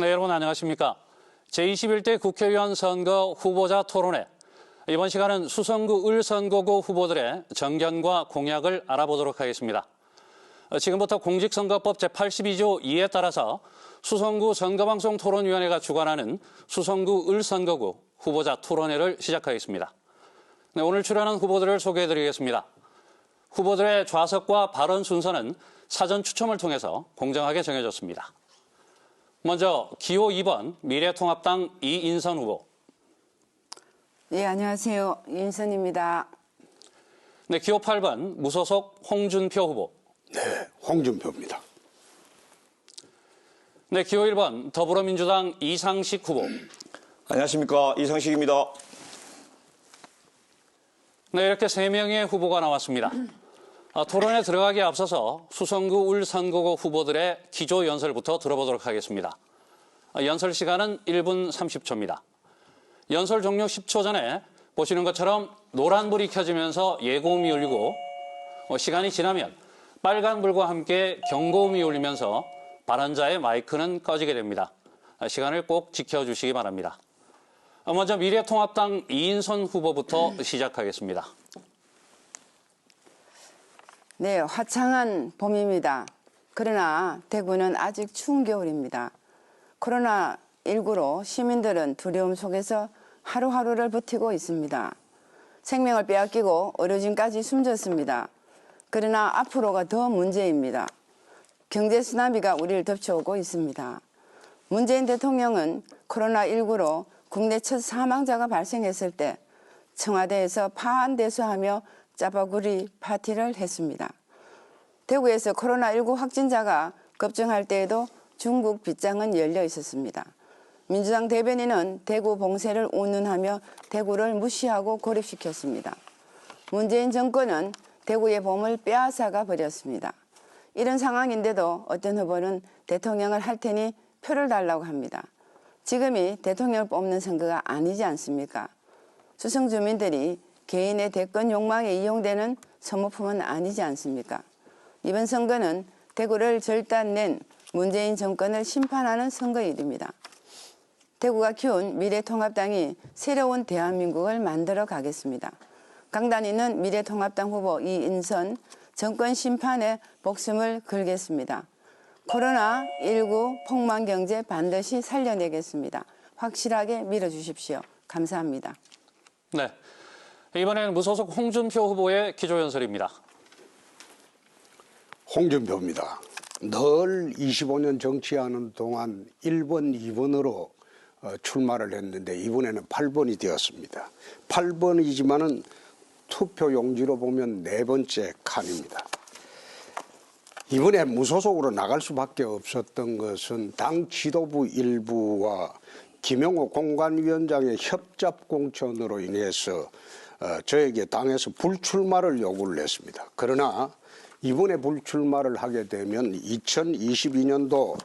네, 여러분 안녕하십니까. 제21대 국회의원 선거 후보자 토론회. 이번 시간은 수성구 을선거구 후보들의 정견과 공약을 알아보도록 하겠습니다. 지금부터 공직선거법 제82조 2에 따라서 수성구 선거방송토론위원회가 주관하는 수성구 을선거구 후보자 토론회를 시작하겠습니다. 네, 오늘 출연한 후보들을 소개해드리겠습니다. 후보들의 좌석과 발언 순서는 사전 추첨을 통해서 공정하게 정해졌습니다. 먼저 기호 2번 미래통합당 이인선 후보. 네, 안녕하세요. 이인선입니다. 네, 기호 8번 무소속 홍준표 후보. 네, 홍준표입니다. 네, 기호 1번 더불어민주당 이상식 후보. 안녕하십니까, 이상식입니다. 네, 이렇게 3명의 후보가 나왔습니다. 토론에 들어가기에 앞서서 수성구 을선거구 후보들의 기조 연설부터 들어보도록 하겠습니다. 연설 시간은 1분 30초입니다. 연설 종료 10초 전에 보시는 것처럼 노란불이 켜지면서 예고음이 울리고 시간이 지나면 빨간불과 함께 경고음이 울리면서 발언자의 마이크는 꺼지게 됩니다. 시간을 꼭 지켜주시기 바랍니다. 먼저 미래통합당 이인선 후보부터 시작하겠습니다. 네, 화창한 봄입니다. 그러나 대구는 아직 추운 겨울입니다. 코로나19로 시민들은 두려움 속에서 하루하루를 버티고 있습니다. 생명을 빼앗기고 의료진까지 숨졌습니다. 그러나 앞으로가 더 문제입니다. 경제 쓰나미가 우리를 덮쳐오고 있습니다. 문재인 대통령은 코로나19로 국내 첫 사망자가 발생했을 때 청와대에서 파안대수하며 짜파구리 파티를 했습니다. 대구에서 코로나19 확진자가 급증할 때에도 중국 빗장은 열려 있었습니다. 민주당 대변인은 대구 봉쇄를 운운하며 대구를 무시하고 고립시켰습니다. 문재인 정권은 대구의 봄을 빼앗아가 버렸습니다. 이런 상황인데도 어떤 후보는 대통령을 할 테니 표를 달라고 합니다. 지금이 대통령을 뽑는 선거가 아니지 않습니까? 수성 주민들이 개인의 대권 욕망에 이용되는 소모품은 아니지 않습니까? 이번 선거는 대구를 절단낸 문재인 정권을 심판하는 선거일입니다. 대구가 키운 미래통합당이 새로운 대한민국을 만들어 가겠습니다. 강단위는 미래통합당 후보 이인선 정권 심판에 목숨을 걸겠습니다. 코로나19 폭망경제 반드시 살려내겠습니다. 확실하게 밀어주십시오. 감사합니다. 네, 이번에는 무소속 홍준표 후보의 기조연설입니다. 홍준표입니다. 늘 25년 정치하는 동안 1번, 2번으로 출마를 했는데 이번에는 8번이 되었습니다. 8번이지만은 투표 용지로 보면 4번째 칸입니다. 이번에 무소속으로 나갈 수밖에 없었던 것은 당 지도부 일부와 김영호 공관위원장의 협잡 공천으로 인해서 저에게 당에서 불출마를 요구를 했습니다. 그러나 이번에 불출마를 하게 되면 2022년도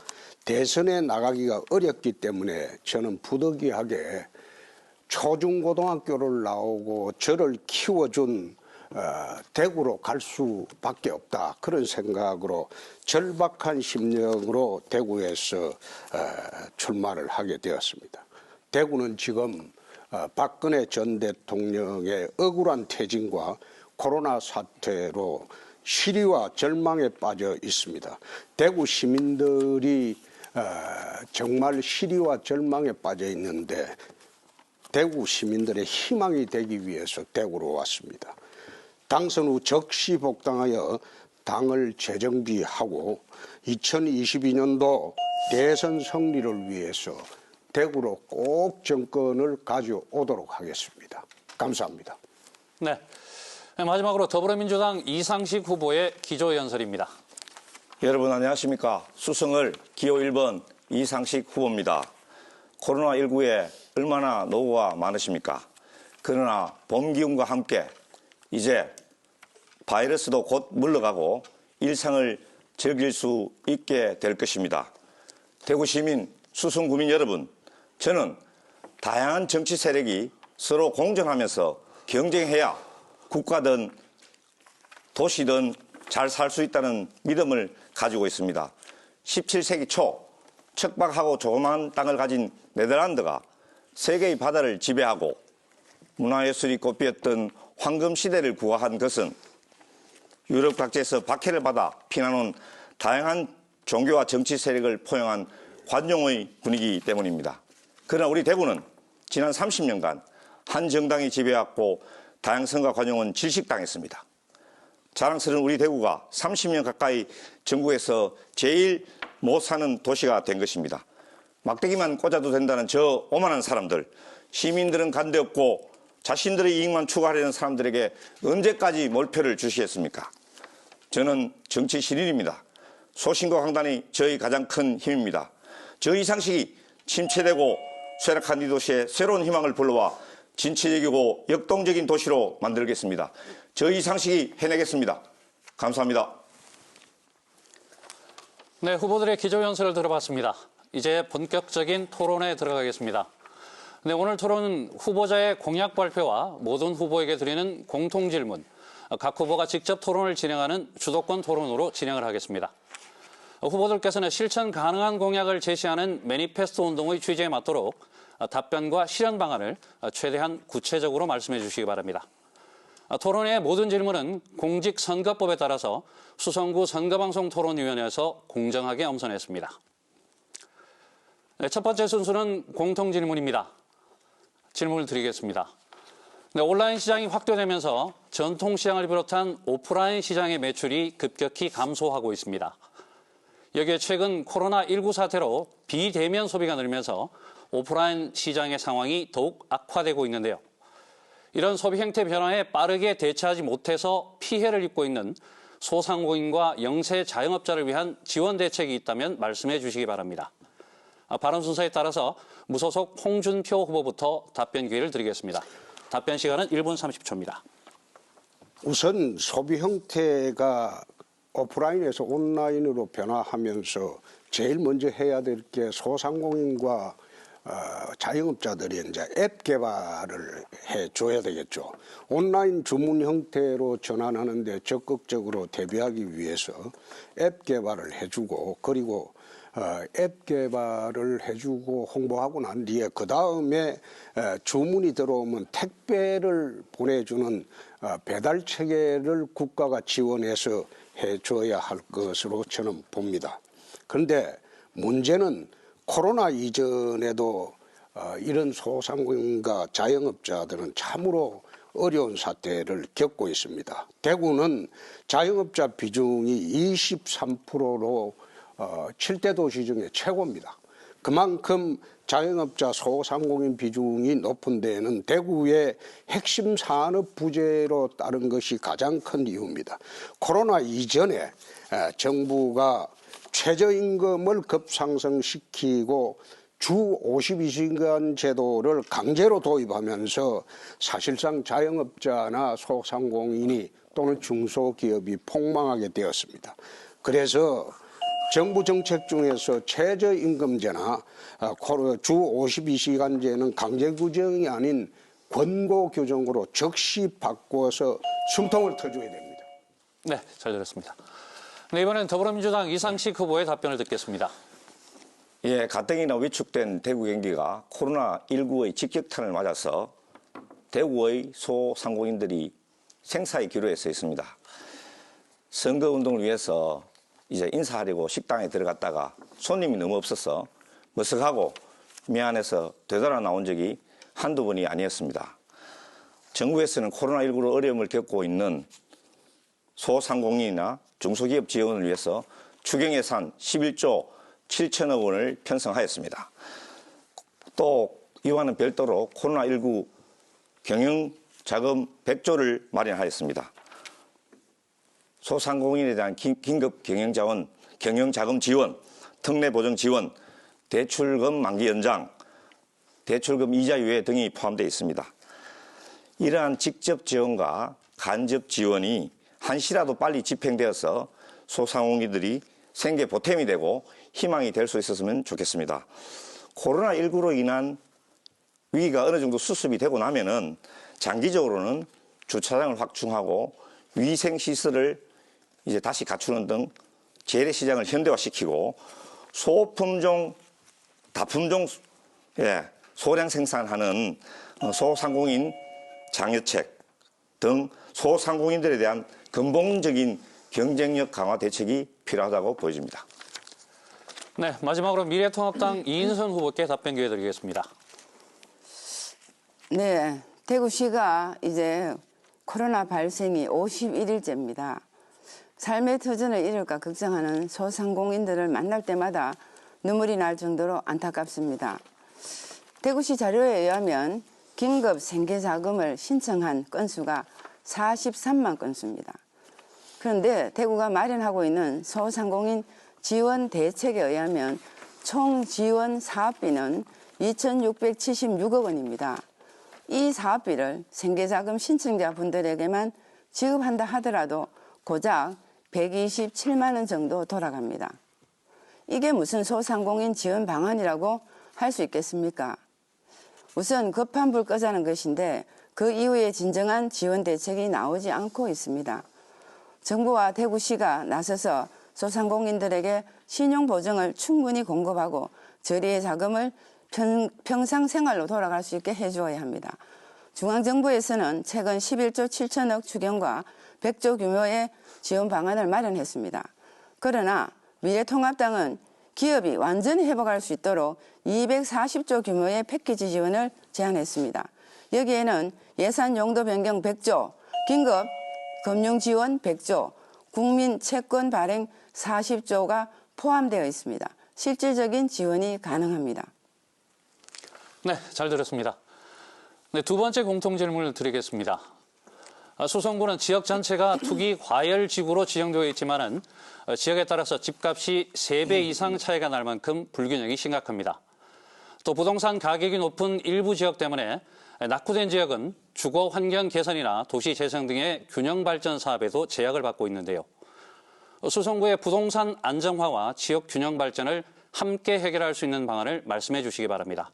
대선에 나가기가 어렵기 때문에 저는 부득이하게 초중고등학교를 나오고 저를 키워준 대구로 갈 수밖에 없다. 그런 생각으로 절박한 심령으로 대구에서 출마를 하게 되었습니다. 대구는 지금 박근혜 전 대통령의 억울한 퇴진과 코로나 사태로 시리와 절망에 빠져 있습니다. 대구 시민들이 정말 시리와 절망에 빠져 있는데 대구 시민들의 희망이 되기 위해서 대구로 왔습니다. 당선 후 적시 복당하여 당을 재정비하고 2022년도 대선 승리를 위해서 대구로 꼭 정권을 가져오도록 하겠습니다. 감사합니다. 네, 마지막으로 더불어민주당 이상식 후보의 기조연설입니다. 여러분 안녕하십니까. 수성을 기호 1번 이상식 후보입니다. 코로나19에 얼마나 노고가 많으십니까? 그러나 봄 기운과 함께 이제 바이러스도 곧 물러가고 일상을 즐길 수 있게 될 것입니다. 대구 시민, 수성 구민 여러분, 저는 다양한 정치 세력이 서로 공존하면서 경쟁해야 국가든 도시든 잘 살 수 있다는 믿음을 가지고 있습니다. 17세기 초 척박하고 조그마한 땅을 가진 네덜란드가 세계의 바다를 지배하고 문화예술이 꽃피었던 황금시대를 구가한 것은 유럽 각지에서 박해를 받아 피난온 다양한 종교와 정치 세력을 포용한 관용의 분위기 때문입니다. 그러나 우리 대구는 지난 30년간 한 정당이 지배해왔고 다양성과 관용은 질식당했습니다. 자랑스러운 우리 대구가 30년 가까이 전국에서 제일 못 사는 도시가 된 것입니다. 막대기만 꽂아도 된다는 저 오만한 사람들, 시민들은 간데 없고 자신들의 이익만 추구하려는 사람들에게 언제까지 몰표를 주시겠습니까? 저는 정치 신인입니다. 소신과 강단이 저희 가장 큰 힘입니다. 저 이상식이 침체되고 쇠락한 이 도시에 새로운 희망을 불러와 진취적이고 역동적인 도시로 만들겠습니다. 저 이상식이 해내겠습니다. 감사합니다. 네, 후보들의 기조연설을 들어봤습니다. 이제 본격적인 토론에 들어가겠습니다. 네, 오늘 토론은 후보자의 공약 발표와 모든 후보에게 드리는 공통 질문, 각 후보가 직접 토론을 진행하는 주도권 토론으로 진행을 하겠습니다. 후보들께서는 실천 가능한 공약을 제시하는 매니페스토 운동의 취지에 맞도록 답변과 실현 방안을 최대한 구체적으로 말씀해 주시기 바랍니다. 토론회의 모든 질문은 공직선거법에 따라서 수성구 선거방송토론위원회에서 공정하게 엄선했습니다. 네, 첫 번째 순서는 공통질문입니다. 질문을 드리겠습니다. 네, 온라인 시장이 확대되면서 전통시장을 비롯한 오프라인 시장의 매출이 급격히 감소하고 있습니다. 여기에 최근 코로나19 사태로 비대면 소비가 늘면서 오프라인 시장의 상황이 더욱 악화되고 있는데요. 이런 소비 행태 변화에 빠르게 대처하지 못해서 피해를 입고 있는 소상공인과 영세 자영업자를 위한 지원 대책이 있다면 말씀해 주시기 바랍니다. 발언 순서에 따라서 무소속 홍준표 후보부터 답변 기회를 드리겠습니다. 답변 시간은 1분 30초입니다. 우선 소비 형태가 오프라인에서 온라인으로 변화하면서 제일 먼저 해야 될 게 소상공인과 자영업자들이 이제 앱 개발을 해줘야 되겠죠. 온라인 주문 형태로 전환하는데 적극적으로 대비하기 위해서 앱 개발을 해주고, 그리고 앱 개발을 해주고 홍보하고 난 뒤에 그 다음에 주문이 들어오면 택배를 보내주는 배달 체계를 국가가 지원해서 해줘야 할 것으로 저는 봅니다. 그런데 문제는 코로나 이전에도 이런 소상공인과 자영업자들은 참으로 어려운 사태를 겪고 있습니다. 대구는 자영업자 비중이 23%로 7대 도시 중에 최고입니다. 그만큼 자영업자 소상공인 비중이 높은 데에는 대구의 핵심 산업 부재로 따른 것이 가장 큰 이유입니다. 코로나 이전에 정부가 최저임금을 급상승시키고 주 52시간 제도를 강제로 도입하면서 사실상 자영업자나 소상공인이 또는 중소기업이 폭망하게 되었습니다. 그래서 정부 정책 중에서 최저임금제나 주 52시간제는 강제 규정이 아닌 권고 규정으로 즉시 바꿔서 숨통을 터줘야 됩니다. 네, 잘 들었습니다. 네, 이번엔 더불어민주당 이상식 후보의 답변을 듣겠습니다. 예, 가뜩이나 위축된 대구 경기가 코로나19의 직격탄을 맞아서 대구의 소상공인들이 생사의 기로에 서 있습니다. 선거운동을 위해서 이제 인사하려고 식당에 들어갔다가 손님이 너무 없어서 머쓱하고 미안해서 되돌아 나온 적이 한두 번이 아니었습니다. 정부에서는 코로나19로 어려움을 겪고 있는 소상공인이나 중소기업 지원을 위해서 추경 예산 11조 7천억 원을 편성하였습니다. 또 이와는 별도로 코로나19 경영자금 100조를 마련하였습니다. 소상공인에 대한 긴급 경영자금 지원, 특례보정 지원, 대출금 만기 연장, 대출금 이자 유예 등이 포함되어 있습니다. 이러한 직접 지원과 간접 지원이 한시라도 빨리 집행되어서 소상공인들이 생계 보탬이 되고 희망이 될 수 있었으면 좋겠습니다. 코로나19로 인한 위기가 어느 정도 수습이 되고 나면은 장기적으로는 주차장을 확충하고 위생시설을 이제 다시 갖추는 등 재래시장을 현대화시키고 소품종 다품종 소량 생산하는 소상공인 장려책 등 소상공인들에 대한 근본적인 경쟁력 강화 대책이 필요하다고 보여집니다. 네, 마지막으로 미래통합당 이인선 후보께 답변 기회 드리겠습니다. 네, 대구시가 이제 코로나 발생이 51일째입니다. 삶의 터전을 잃을까 걱정하는 소상공인들을 만날 때마다 눈물이 날 정도로 안타깝습니다. 대구시 자료에 의하면 긴급 생계자금을 신청한 건수가 43만 건수입니다. 그런데 대구가 마련하고 있는 소상공인 지원 대책에 의하면 총 지원 사업비는 2,676억 원입니다. 이 사업비를 생계자금 신청자분들에게만 지급한다 하더라도 고작 127만 원 정도 돌아갑니다. 이게 무슨 소상공인 지원 방안이라고 할 수 있겠습니까? 우선 급한 불 끄자는 것인데 그 이후에 진정한 지원 대책이 나오지 않고 있습니다. 정부와 대구시가 나서서 소상공인들에게 신용 보증을 충분히 공급하고 저리의 자금을 평상 생활로 돌아갈 수 있게 해주어야 합니다. 중앙정부에서는 최근 11조 7천억 추경과 100조 규모의 지원 방안을 마련했습니다. 그러나 미래통합당은 기업이 완전히 회복할 수 있도록 240조 규모의 패키지 지원을 제안했습니다. 여기에는 예산 용도 변경 100조, 긴급 금융 지원 100조, 국민 채권 발행 40조가 포함되어 있습니다. 실질적인 지원이 가능합니다. 네, 잘 들었습니다. 네, 두 번째 공통 질문을 드리겠습니다. 수성구는 지역 전체가 투기 과열 지구로 지정되어 있지만은 지역에 따라서 집값이 3배 이상 차이가 날 만큼 불균형이 심각합니다. 또 부동산 가격이 높은 일부 지역 때문에 낙후된 지역은 주거 환경 개선이나 도시 재생 등의 균형 발전 사업에도 제약을 받고 있는데요. 수성구의 부동산 안정화와 지역 균형 발전을 함께 해결할 수 있는 방안을 말씀해 주시기 바랍니다.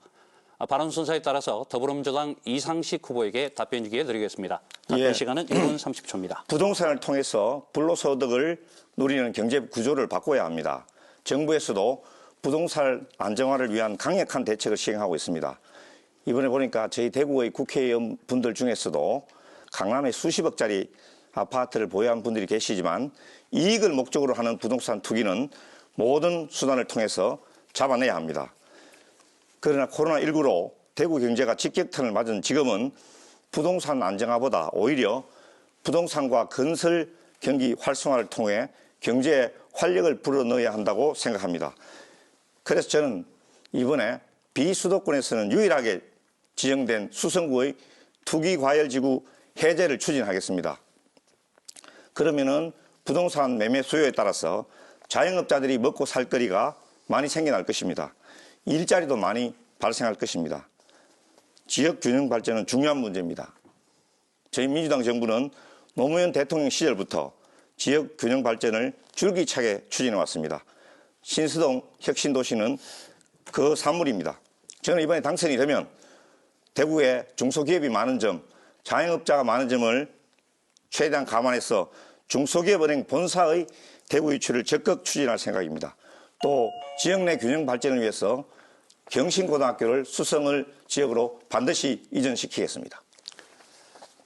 발언 순서에 따라서 더불어민주당 이상식 후보에게 답변 주기에 드리겠습니다. 답변 시간은 1분 30초입니다. 부동산을 통해서 불로소득을 누리는 경제 구조를 바꿔야 합니다. 정부에서도 부동산 안정화를 위한 강력한 대책을 시행하고 있습니다. 이번에 보니까 저희 대구의 국회의원 분들 중에서도 강남에 수십억짜리 아파트를 보유한 분들이 계시지만 이익을 목적으로 하는 부동산 투기는 모든 수단을 통해서 잡아내야 합니다. 그러나 코로나19로 대구 경제가 직격탄을 맞은 지금은 부동산 안정화보다 오히려 부동산과 건설 경기 활성화를 통해 경제에 활력을 불어넣어야 한다고 생각합니다. 그래서 저는 이번에 비수도권에서는 유일하게 지정된 수성구의 투기과열지구 해제를 추진하겠습니다. 그러면은 부동산 매매 수요에 따라서 자영업자들이 먹고 살 거리가 많이 생겨날 것입니다. 일자리도 많이 발생할 것입니다. 지역 균형 발전은 중요한 문제입니다. 저희 민주당 정부는 노무현 대통령 시절부터 지역 균형 발전을 줄기차게 추진해 왔습니다. 신수동 혁신도시는 그 산물입니다. 저는 이번에 당선이 되면 대구에 중소기업이 많은 점, 자영업자가 많은 점을 최대한 감안해서 중소기업은행 본사의 대구 유치를 적극 추진할 생각입니다. 또 지역 내 균형 발전을 위해서 경신고등학교를 수성을 지역으로 반드시 이전시키겠습니다.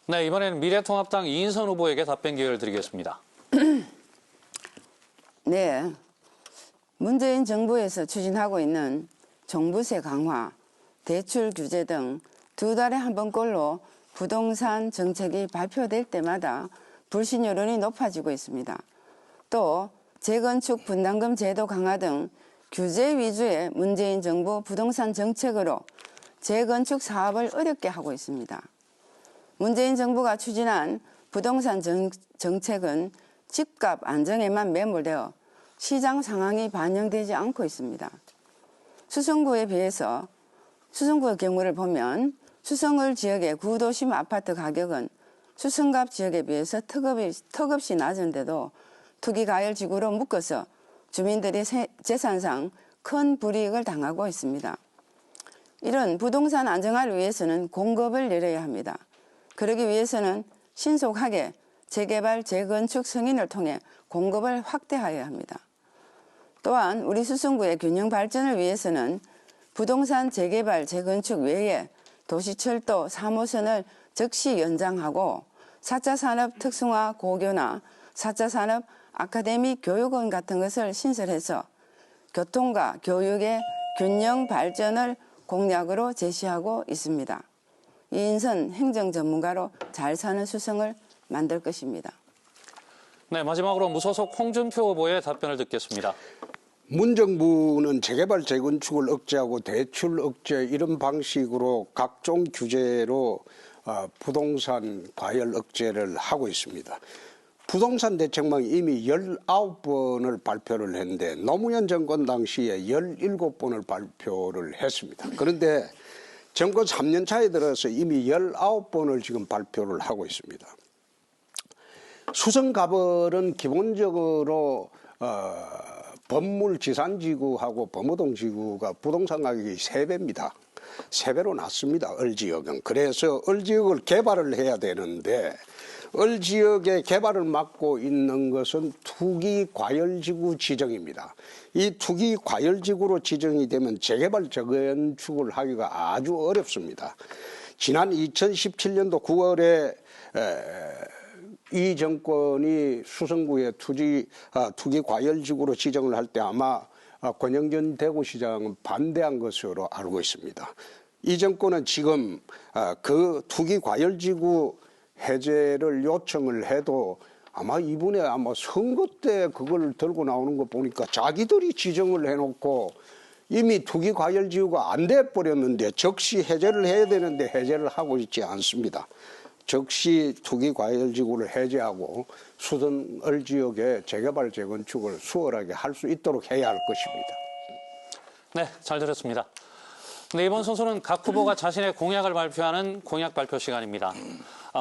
네, 이번에는 미래통합당 이인선 후보에게 답변 기회를 드리겠습니다. 네, 문재인 정부에서 추진하고 있는 종부세 강화, 대출 규제 등 2달에 한 번꼴로 부동산 정책이 발표될 때마다 불신 여론이 높아지고 있습니다. 또 재건축 분담금 제도 강화 등 규제 위주의 문재인 정부 부동산 정책으로 재건축 사업을 어렵게 하고 있습니다. 문재인 정부가 추진한 부동산 정책은 집값 안정에만 매몰되어 시장 상황이 반영되지 않고 있습니다. 수성구에 비해서 수성구의 경우를 보면 수성을 지역의 구도심 아파트 가격은 수성갑 지역에 비해서 턱없이 낮은데도 투기과열지구로 묶어서 주민들이 재산상 큰 불이익을 당하고 있습니다. 이런 부동산 안정화를 위해서는 공급을 늘려야 합니다. 그러기 위해서는 신속하게 재개발, 재건축 승인을 통해 공급을 확대하여야 합니다. 또한 우리 수성구의 균형 발전을 위해서는 부동산 재개발, 재건축 외에 도시철도 3호선을 즉시 연장하고 4차 산업 특성화 고교나 4차 산업 아카데미 교육원 같은 것을 신설해서 교통과 교육의 균형 발전을 공약으로 제시하고 있습니다. 이인선 행정 전문가로 잘 사는 수성을 만들 것입니다. 네, 마지막으로 무소속 홍준표 후보의 답변을 듣겠습니다. 문정부는 재개발 재건축을 억제하고 대출 억제 이런 방식으로 각종 규제로 부동산 과열 억제를 하고 있습니다. 부동산 대책망이 이미 19번을 발표를 했는데 노무현 정권 당시에 17번을 발표를 했습니다. 그런데 정권 3년 차에 들어서 이미 19번을 지금 발표를 하고 있습니다. 수성가벌은 기본적으로 범물지산지구하고 범어동지구가 부동산 가격이 3배입니다. 3배로 낮습니다. 을지역은. 그래서 을지역을 개발을 해야 되는데 을지역의 개발을 막고 있는 것은 투기과열지구 지정입니다. 이 투기과열지구로 지정이 되면 재개발 재건축을 하기가 아주 어렵습니다. 지난 2017년도 9월에 이 정권이 수성구에 투기과열지구로 지정을 할 때 아마 권영전 대구시장은 반대한 것으로 알고 있습니다. 이 정권은 지금 그 투기과열지구 해제를 요청을 해도 아마 이번에 선거 때 그걸 들고 나오는 거 보니까 자기들이 지정을 해놓고 이미 투기과열지구가 안 돼 버렸는데 적시 해제를 해야 되는데 해제를 하고 있지 않습니다. 적시 투기과열지구를 해제하고 수성 을지역의 재개발 재건축을 수월하게 할 수 있도록 해야 할 것입니다. 네, 잘 들었습니다. 네, 이번 순서는 각 후보가 자신의 공약을 발표하는 공약 발표 시간입니다.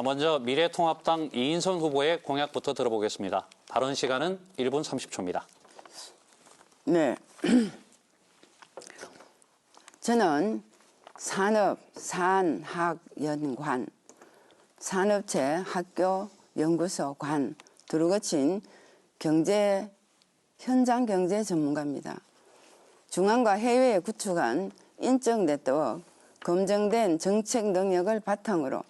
먼저 미래통합당 이인선 후보의 공약부터 들어보겠습니다. 발언 시간은 1분 30초입니다. 네. 저는 산업, 산학, 연관, 산업체, 학교, 연구소, 관, 두루 거친 현장 경제 전문가입니다. 중앙과 해외에 구축한 인적 네트워크, 검증된 정책 능력을 바탕으로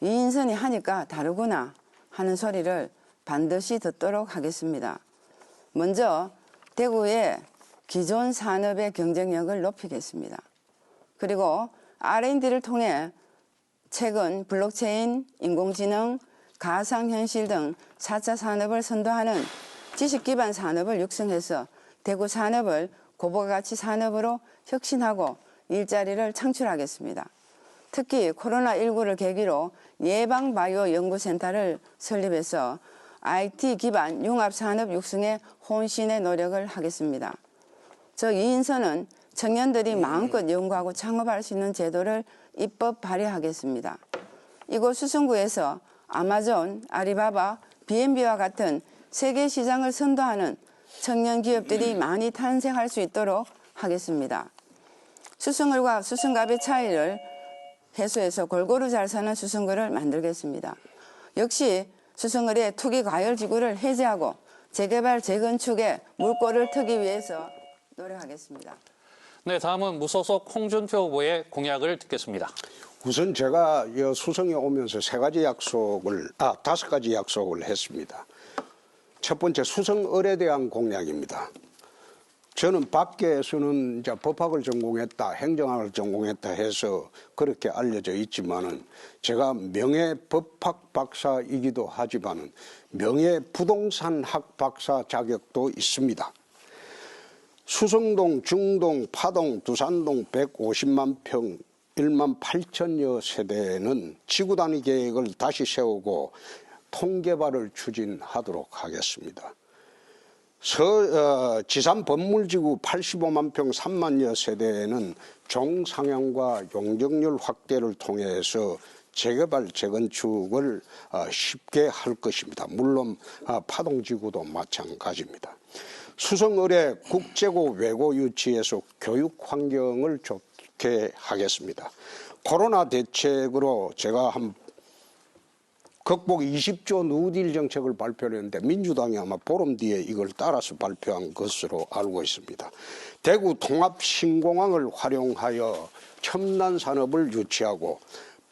이인선이 하니까 다르구나 하는 소리를 반드시 듣도록 하겠습니다. 먼저 대구의 기존 산업의 경쟁력을 높이겠습니다. 그리고 R&D를 통해 최근 블록체인, 인공지능, 가상현실 등 4차 산업을 선도하는 지식기반 산업을 육성해서 대구 산업을 고부가가치 산업으로 혁신하고 일자리를 창출하겠습니다. 특히 코로나19를 계기로 예방바이오 연구센터를 설립해서 IT 기반 융합산업 육성에 혼신의 노력을 하겠습니다. 저 이인선은 청년들이 마음껏 연구하고 창업할 수 있는 제도를 입법 발의하겠습니다. 이곳 수성구에서 아마존, 아리바바, B&B와 같은 세계 시장을 선도하는 청년 기업들이 많이 탄생할 수 있도록 하겠습니다. 수성을과 수성갑의 차이를 해소해서 골고루 잘 사는 수성구를 만들겠습니다. 역시 수성을의 투기과열지구를 해제하고 재개발, 재건축에 물꼬를 트기 위해서 노력하겠습니다. 네, 다음은 무소속 홍준표 후보의 공약을 듣겠습니다. 우선 제가 수성에 오면서 5가지 약속을 했습니다. 첫 번째 수성을에 대한 공약입니다. 저는 밖에서는 이제 법학을 전공했다, 행정학을 전공했다 해서 그렇게 알려져 있지만은 제가 명예법학 박사이기도 하지만은 명예부동산학 박사 자격도 있습니다. 수성동, 중동, 파동, 두산동 150만 평, 1만 8천여 세대는 지구 단위 계획을 다시 세우고 통개발을 추진하도록 하겠습니다. 지산 범물지구 85만 평 3만여 세대에는 종상향과 용적률 확대를 통해서 재개발, 재건축을 쉽게 할 것입니다. 물론 파동지구도 마찬가지입니다. 수성을의 국제고 외고 유치에서 교육 환경을 좋게 하겠습니다. 코로나 대책으로 제가 극복 20조 뉴딜 정책을 발표했는데 민주당이 아마 보름 뒤에 이걸 따라서 발표한 것으로 알고 있습니다. 대구 통합신공항을 활용하여 첨단 산업을 유치하고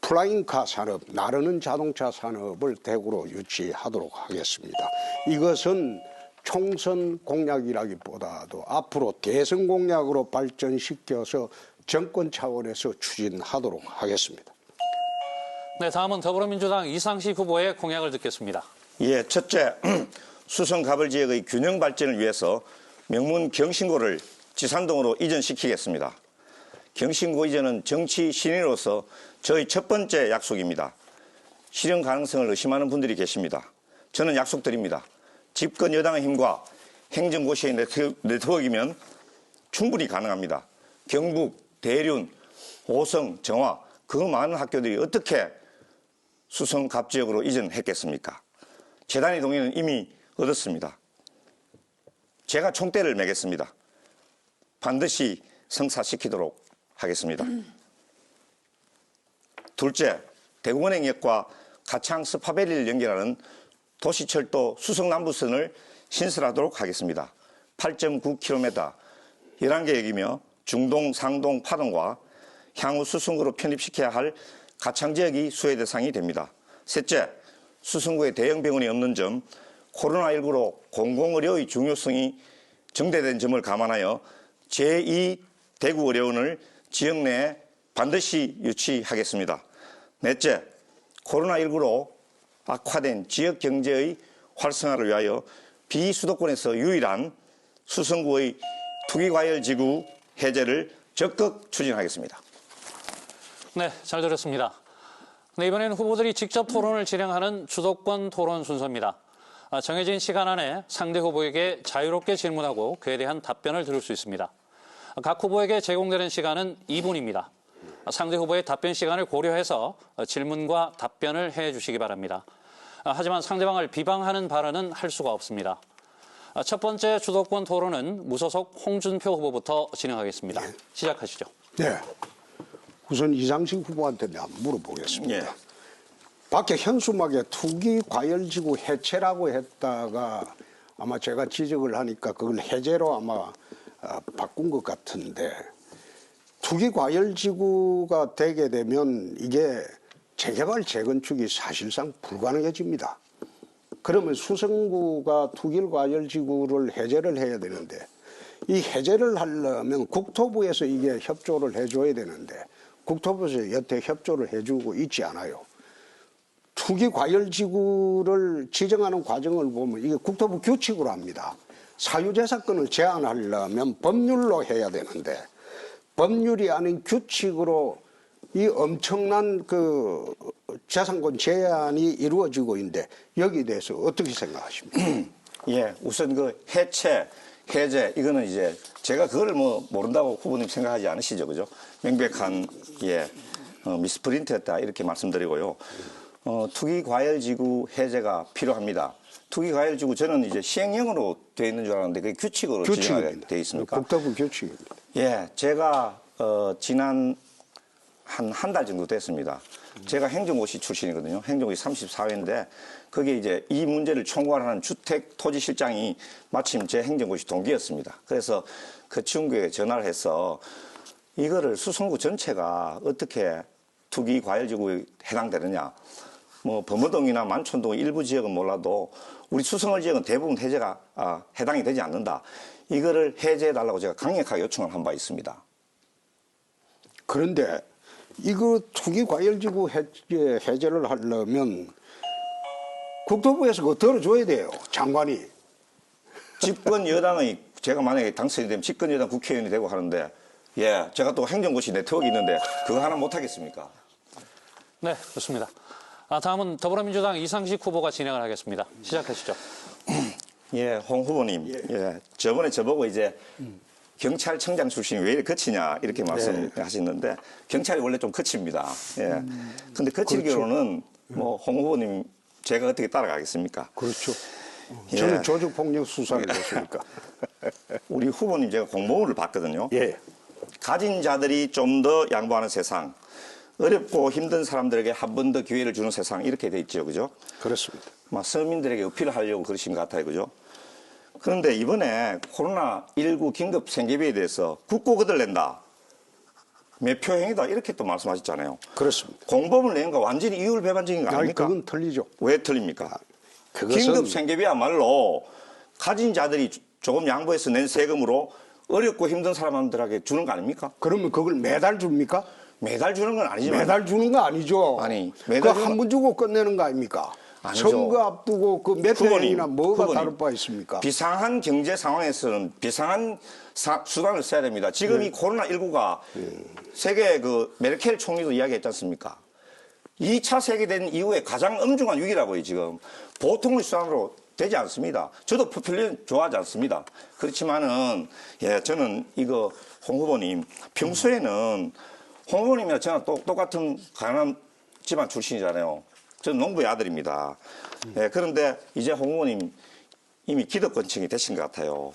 플라잉카 산업, 나르는 자동차 산업을 대구로 유치하도록 하겠습니다. 이것은 총선 공약이라기보다도 앞으로 대선 공약으로 발전시켜서 정권 차원에서 추진하도록 하겠습니다. 네, 다음은 더불어민주당 이상식 후보의 공약을 듣겠습니다. 예, 첫째, 수성 가벌 지역의 균형 발전을 위해서 명문 경신고를 지산동으로 이전시키겠습니다. 경신고 이전은 정치 신인으로서 저희 첫 번째 약속입니다. 실현 가능성을 의심하는 분들이 계십니다. 저는 약속드립니다. 집권 여당의 힘과 행정고시의 네트워크이면 충분히 가능합니다. 경북, 대륜, 오성, 정화 그 많은 학교들이 어떻게 수성 갑 지역으로 이전했겠습니까? 재단의 동의는 이미 얻었습니다. 제가 총대를 매겠습니다. 반드시 성사시키도록 하겠습니다. 둘째, 대구은행역과 가창 스파베리를 연결하는 도시철도 수성남부선을 신설하도록 하겠습니다. 8.9km, 11개 역이며 중동, 상동, 파동과 향후 수성구로 편입시켜야 할 가창 지역이 수혜 대상이 됩니다. 셋째, 수성구에 대형 병원이 없는 점, 코로나19로 공공의료의 중요성이 정대된 점을 감안하여 제2 대구의료원을 지역 내에 반드시 유치하겠습니다. 넷째, 코로나19로 악화된 지역 경제의 활성화를 위하여 비수도권에서 유일한 수성구의 투기과열지구 해제를 적극 추진하겠습니다. 네, 잘 들었습니다. 네, 이번에는 후보들이 직접 토론을 진행하는 주도권 토론 순서입니다. 정해진 시간 안에 상대 후보에게 자유롭게 질문하고 그에 대한 답변을 들을 수 있습니다. 각 후보에게 제공되는 시간은 2분입니다. 상대 후보의 답변 시간을 고려해서 질문과 답변을 해주시기 바랍니다. 하지만 상대방을 비방하는 발언은 할 수가 없습니다. 첫 번째 주도권 토론은 무소속 홍준표 후보부터 진행하겠습니다. 시작하시죠. 네. 우선 이상식 후보한테 한번 물어보겠습니다. 예. 밖에 현수막에 투기과열지구 해체라고 했다가 아마 제가 지적을 하니까 그걸 해제로 아마 바꾼 것 같은데 투기과열지구가 되게 되면 이게 재개발, 재건축이 사실상 불가능해집니다. 그러면 수성구가 투기과열지구를 해제를 해야 되는데 이 해제를 하려면 국토부에서 이게 협조를 해줘야 되는데 국토부에서 여태 협조를 해주고 있지 않아요. 투기과열지구를 지정하는 과정을 보면 이게 국토부 규칙으로 합니다. 사유재산권을 제한하려면 법률로 해야 되는데 법률이 아닌 규칙으로 이 엄청난 그 재산권 제한이 이루어지고 있는데 여기에 대해서 어떻게 생각하십니까? 예, 우선 그 해체, 해제 이거는 이제 제가 그걸 뭐 모른다고 후보님 생각하지 않으시죠, 그죠? 명백한 미스프린트였다 이렇게 말씀드리고요. 투기과열지구 해제가 필요합니다. 투기과열지구 저는 이제 시행령으로 되어 있는 줄 알았는데 그게 규칙으로 지정하게 되어 있습니까? 국토부 규칙입니다. 예, 제가 지난 한 달 정도 됐습니다. 제가 행정고시 출신이거든요. 행정고시 34회인데 거기에 이제 이 문제를 총괄하는 주택토지실장이 마침 제 행정고시 동기였습니다. 그래서 그 친구에게 전화를 해서 이거를 수성구 전체가 어떻게 투기과열지구에 해당되느냐. 뭐 범어동이나 만촌동 일부 지역은 몰라도 우리 수성을 지역은 대부분 해제가 해당이 되지 않는다. 이거를 해제해달라고 제가 강력하게 요청을 한 바 있습니다. 그런데 이거 투기과열지구 해제를 하려면 국토부에서 그거 들어줘야 돼요. 장관이. 집권 여당의 제가 만약에 당선이 되면 집권 여당 국회의원이 되고 하는데 예, 제가 또 행정고시 네트워크 있는데 그거 하나 못 하겠습니까? 네, 좋습니다. 다음은 더불어민주당 이상식 후보가 진행을 하겠습니다. 시작하시죠. 예, 홍 후보님. 예, 저번에 저보고 이제 경찰청장 출신이 왜 이렇게 거치냐 이렇게 말씀하시는데 경찰이 원래 좀 거칩니다. 예. 근데 거칠기로는 뭐 홍 후보님 제가 어떻게 따라가겠습니까? 그렇죠. 예. 저는 조직폭력 수사를 했으니까. 우리 후보님 제가 공보문을 봤거든요. 예. 가진 자들이 좀 더 양보하는 세상, 어렵고 힘든 사람들에게 한 번 더 기회를 주는 세상 이렇게 돼 있죠. 그죠? 그렇습니다. 막 서민들에게 어필을 하려고 그러신 것 같아요. 그죠? 그런데 이번에 코로나19 긴급 생계비에 대해서 국고거들 낸다. 매표행위다. 이렇게 또 말씀하셨잖아요. 그렇습니다. 공범을 내는 거 완전히 이율배반적인 거 아니, 아닙니까? 그건 틀리죠. 왜 틀립니까? 그것은 긴급 생계비야말로 가진 자들이 조금 양보해서 낸 세금으로 어렵고 힘든 사람들에게 주는 거 아닙니까? 그러면 그걸 매달 줍니까? 매달 주는 건 아니지만 매달 주는 거 아니죠. 아니, 매달 그 한 번 주고 끝내는 거 아닙니까? 아니죠. 선거 앞두고 그 몇 후보님, 년이나 뭐가 후보님, 다를 바 있습니까? 비상한 경제 상황에서는 비상한 수단을 써야 됩니다. 지금 이 코로나19가 세계 그 메르켈 총리도 이야기했지 않습니까? 2차 세계대전 이후에 가장 엄중한 위기라고요, 지금. 보통의 수단으로 되지 않습니다. 저도 포퓰리즘 좋아하지 않습니다. 그렇지만은, 예, 저는 이거 홍 후보님, 평소에는 홍 후보님이나 저랑 똑같은 가난한 집안 출신이잖아요. 저는 농부의 아들입니다. 예, 그런데 이제 홍 후보님 이미 기득권층이 되신 것 같아요.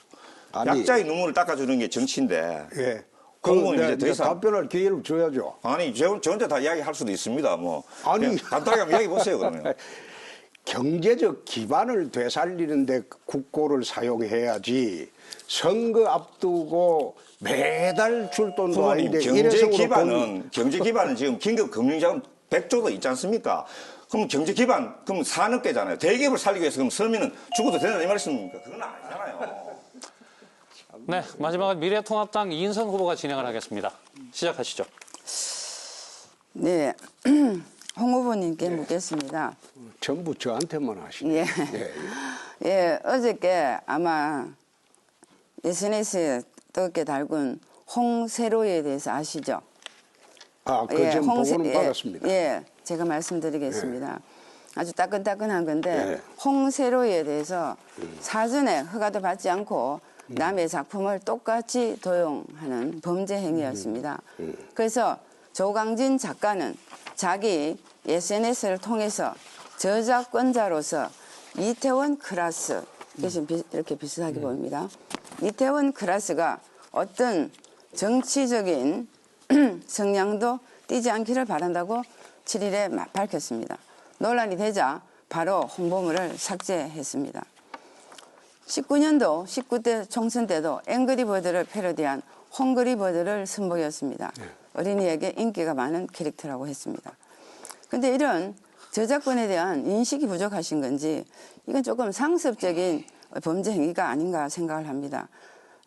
아니, 약자의 눈물을 닦아주는 게 정치인데. 예. 홍 후보님 이제 더 내가 이상. 답변할 기회를 줘야죠. 아니, 저 혼자 다 이야기할 수도 있습니다. 뭐. 아니. 그냥 간단하게 한번 이야기해 보세요, 그러면. 경제적 기반을 되살리는데 국고를 사용해야지 선거 앞두고 매달 줄 돈도 후보님, 아닌데 경제 일회성으로 기반은 지금 긴급 금융자금 100조도 있지 않습니까? 그럼 경제 기반, 그럼 산업계잖아요. 대기업을 살리기 위해서 그럼 서민은 죽어도 되는 이 말씀입니까? 그건 아니잖아요. 네, 마지막은 미래통합당 이인선 후보가 진행을 하겠습니다. 시작하시죠. 네, 홍 후보님께 묻겠습니다. 전부 저한테만 하시네. 예. 예, 어저께 아마 SNS에 뜨겁게 달군 홍세로에 대해서 아시죠? 아, 그 좀 보고는 받았습니다. 예, 제가 말씀드리겠습니다. 아주 따끈따끈한 건데 예. 홍세로에 대해서 사전에 허가도 받지 않고 남의 작품을 똑같이 도용하는 범죄 행위였습니다. 그래서 조강진 작가는 자기 SNS를 통해서 저작권자로서 이태원 클라스, 이렇게 비슷하게 보입니다. 이태원 클라스가 어떤 정치적인 성향도 띄지 않기를 바란다고 7일에 밝혔습니다. 논란이 되자 바로 홍보물을 삭제했습니다. 19년도 19대 총선 때도 앵그리버드를 패러디한 홍그리버드를 선보였습니다. 어린이에게 인기가 많은 캐릭터라고 했습니다. 그런데 이런 저작권에 대한 인식이 부족하신 건지 이건 조금 상습적인 범죄 행위가 아닌가 생각을 합니다.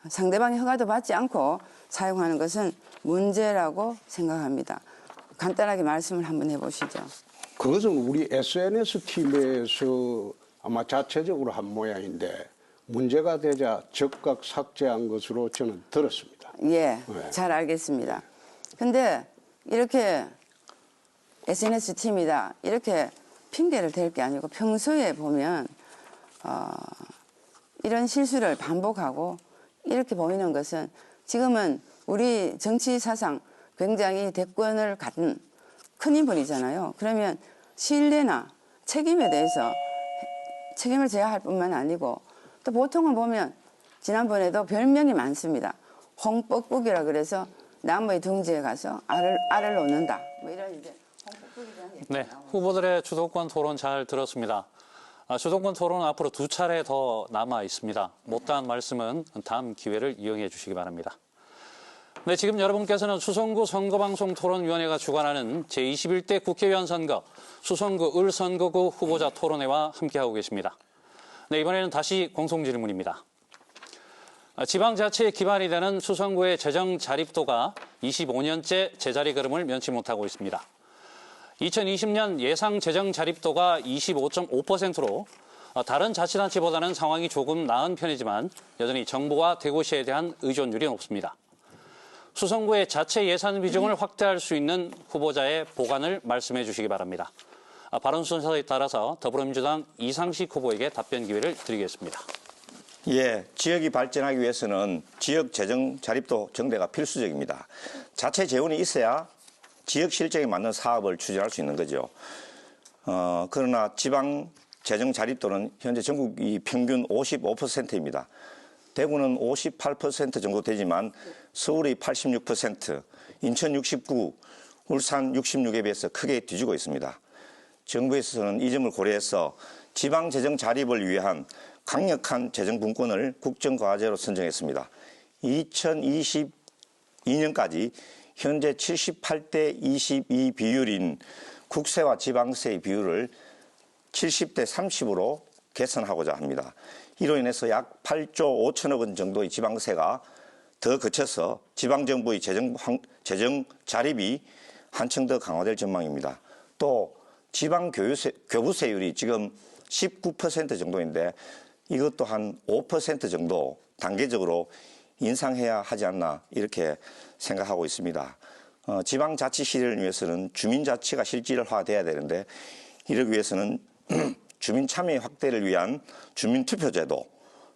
상대방의 허가도 받지 않고 사용하는 것은 문제라고 생각합니다. 간단하게 말씀을 한번 해보시죠. 그것은 우리 SNS 팀에서 아마 자체적으로 한 모양인데 문제가 되자 즉각 삭제한 것으로 저는 들었습니다. 예, 네. 잘 알겠습니다. 근데 이렇게 SNS 팀이다 이렇게 핑계를 댈 게 아니고 평소에 보면 이런 실수를 반복하고 이렇게 보이는 것은 지금은 우리 정치 사상 굉장히 대권을 갖은 큰 인물이잖아요. 그러면 신뢰나 책임에 대해서 책임을 져야 할 뿐만 아니고 또 보통은 보면 지난번에도 별명이 많습니다. 홍뻐꾸기라 그래서 나무의 둥지에 가서 알을 놓는다. 뭐 이런 이제 홍뻐꾸기에 대한 얘기가 네, 나옵니다. 후보들의 주도권 토론 잘 들었습니다. 주도권 토론은 앞으로 2차례 더 남아 있습니다. 못다한 말씀은 다음 기회를 이용해 주시기 바랍니다. 네, 지금 여러분께서는 수성구 선거방송토론위원회가 주관하는 제21대 국회의원 선거, 수성구 을선거구 후보자 토론회와 함께하고 계십니다. 네, 이번에는 다시 공송질문입니다. 지방자치에 기반이 되는 수성구의 재정 자립도가 25년째 제자리 걸음을 면치 못하고 있습니다. 2020년 예상 재정 자립도가 25.5%로 다른 자치단체보다는 상황이 조금 나은 편이지만 여전히 정부와 대구시에 대한 의존율이 높습니다. 수성구의 자체 예산 비중을 확대할 수 있는 후보자의 보관을 말씀해 주시기 바랍니다. 발언 순서에 따라서 더불어민주당 이상식 후보에게 답변 기회를 드리겠습니다. 예, 지역이 발전하기 위해서는 지역 재정 자립도 정대가 필수적입니다. 자체 재원이 있어야 지역 실정에 맞는 사업을 추진할 수 있는 거죠. 그러나 지방 재정 자립도는 현재 전국이 평균 55%입니다. 대구는 58% 정도 되지만 서울이 86%, 인천 69%, 울산 66에 비해서 크게 뒤지고 있습니다. 정부에서는 이 점을 고려해서 지방재정 자립을 위한 강력한 재정분권을 국정과제로 선정했습니다. 2022년까지 현재 78대 22 비율인 국세와 지방세의 비율을 70대 30으로 개선하고자 합니다. 이로 인해서 약 8조 5천억 원 정도의 지방세가 더 거쳐서 지방정부의 재정 자립이 한층 더 강화될 전망입니다. 또 지방교부세율이 지금 19% 정도인데 이것도 한 5% 정도 단계적으로 인상해야 하지 않나 이렇게 생각하고 있습니다. 지방자치 실현을 위해서는 주민자치가 실질화돼야 되는데 이러기 위해서는 주민참여 확대를 위한 주민투표제도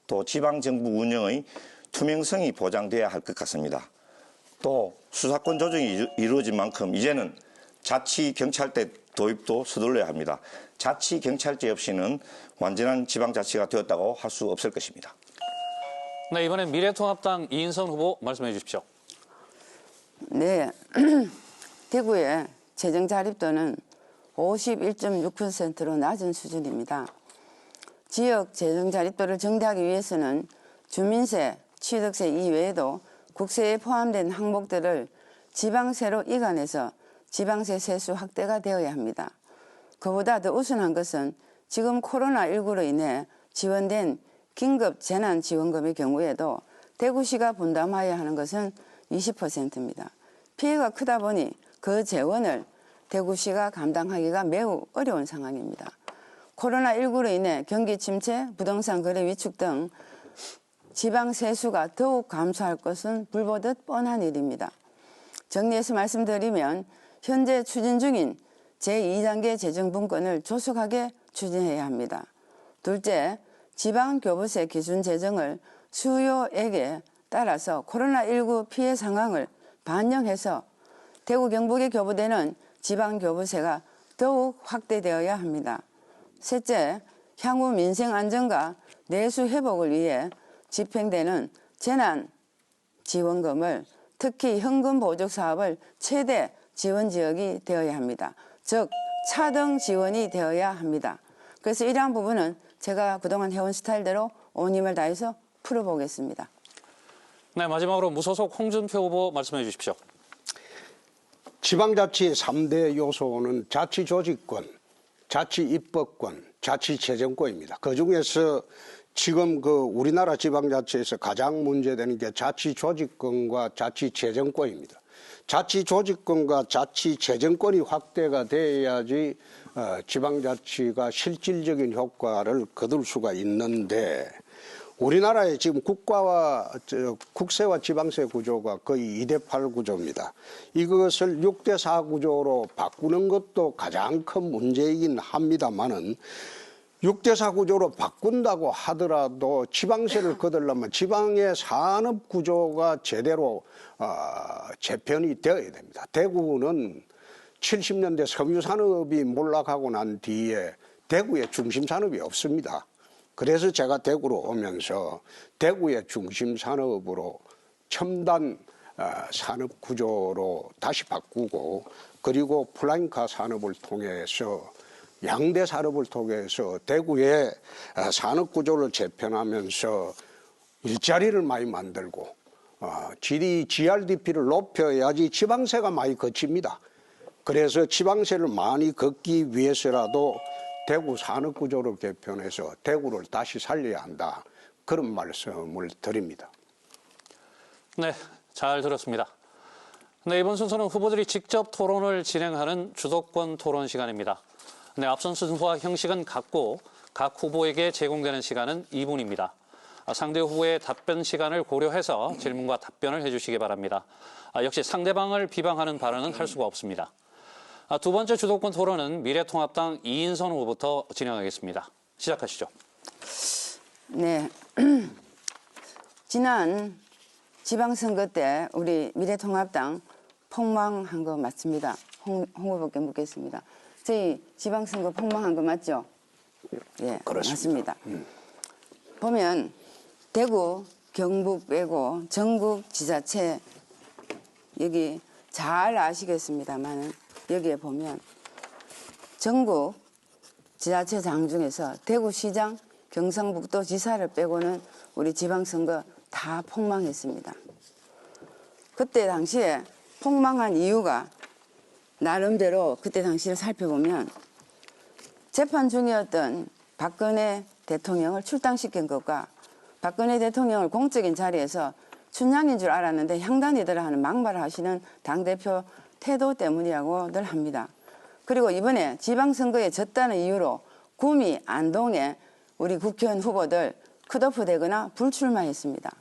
또 지방정부 운영의 투명성이 보장돼야 할 것 같습니다. 또 수사권 조정이 이루어진 만큼 이제는 자치경찰대 도입도 서둘러야 합니다. 자치경찰제 없이는 완전한 지방자치가 되었다고 할 수 없을 것입니다. 네, 이번엔 미래통합당 이인선 후보 말씀해 주십시오. 네, 대구의 재정 자립도는 51.6%로 낮은 수준입니다. 지역 재정 자립도를 증대하기 위해서는 주민세, 취득세 이외에도 국세에 포함된 항목들을 지방세로 이관해서 지방세 세수 확대가 되어야 합니다. 그보다 더 우선한 것은 지금 코로나19로 인해 지원된 긴급 재난지원금의 경우에도 대구시가 분담해야 하는 것은 20%입니다. 피해가 크다 보니 그 재원을 대구시가 감당하기가 매우 어려운 상황입니다. 코로나19로 인해 경기 침체, 부동산 거래 위축 등 지방 세수가 더욱 감소할 것은 불보듯 뻔한 일입니다. 정리해서 말씀드리면 현재 추진 중인 제2단계 재정분권을 조속하게 추진해야 합니다. 둘째, 지방교부세 기준 재정을 수요액에 따라서 코로나19 피해 상황을 반영해서 대구 경북에 교부되는 지방교부세가 더욱 확대되어야 합니다. 셋째, 향후 민생 안정과 내수 회복을 위해 집행되는 재난지원금을 특히 현금 보조 사업을 최대 지원 지역이 되어야 합니다. 즉 차등 지원이 되어야 합니다. 그래서 이러한 부분은 제가 그동안 해온 스타일대로 온 힘을 다해서 풀어보겠습니다. 네, 마지막으로 무소속 홍준표 후보 말씀해 주십시오. 지방자치의 3대 요소는 자치조직권, 자치입법권, 자치재정권입니다. 그중에서 지금 우리나라 지방자치에서 가장 문제되는 게 자치조직권과 자치재정권입니다. 자치조직권과 자치재정권이 확대가 돼야지 지방자치가 실질적인 효과를 거둘 수가 있는데 우리나라의 지금 국세와 지방세 구조가 거의 2대8 구조입니다. 이것을 6대4 구조로 바꾸는 것도 가장 큰 문제이긴 합니다만은 6대4 구조로 바꾼다고 하더라도 지방세를 거두려면 지방의 산업 구조가 제대로 재편이 되어야 됩니다. 대구는 70년대 석유산업이 몰락하고 난 뒤에 대구에 중심산업이 없습니다. 그래서 제가 대구로 오면서 대구의 중심산업으로 첨단 산업 구조로 다시 바꾸고 그리고 플라잉카 산업을 통해서 양대 산업을 통해서 대구의 산업 구조를 재편하면서 일자리를 많이 만들고 GRDP를 높여야지 지방세가 많이 거칩니다. 그래서 지방세를 많이 걷기 위해서라도 대구 산업 구조를 개편해서 대구를 다시 살려야 한다. 그런 말씀을 드립니다. 네, 잘 들었습니다. 네, 이번 순서는 후보들이 직접 토론을 진행하는 주도권 토론 시간입니다. 네, 앞선 순서와 형식은 같고 각 후보에게 제공되는 시간은 2분입니다. 상대 후보의 답변 시간을 고려해서 질문과 답변을 해주시기 바랍니다. 역시 상대방을 비방하는 발언은 할 수가 없습니다. 두 번째 주도권 토론은 미래통합당 이인선 후보부터 진행하겠습니다. 시작하시죠. 네, 지난 지방선거 때 우리 미래통합당 폭망한 거 맞습니다. 홍 후보께 묻겠습니다. 저희 지방선거 폭망한 거 맞죠? 예, 그렇습니다. 맞습니다. 보면 대구, 경북 빼고 전국 지자체 여기 잘 아시겠습니다만 여기에 보면 전국 지자체장 중에서 대구시장, 경상북도 지사를 빼고는 우리 지방선거 다 폭망했습니다. 그때 당시에 폭망한 이유가 나름대로 그때 당시를 살펴보면 재판 중이었던 박근혜 대통령을 출당시킨 것과 박근혜 대통령을 공적인 자리에서 춘향인 줄 알았는데 향단이더라 하는 막말을 하시는 당대표 태도 때문이라고들 합니다. 그리고 이번에 지방선거에 졌다는 이유로 구미, 안동에 우리 국회의원 후보들 컷오프되거나 불출마했습니다.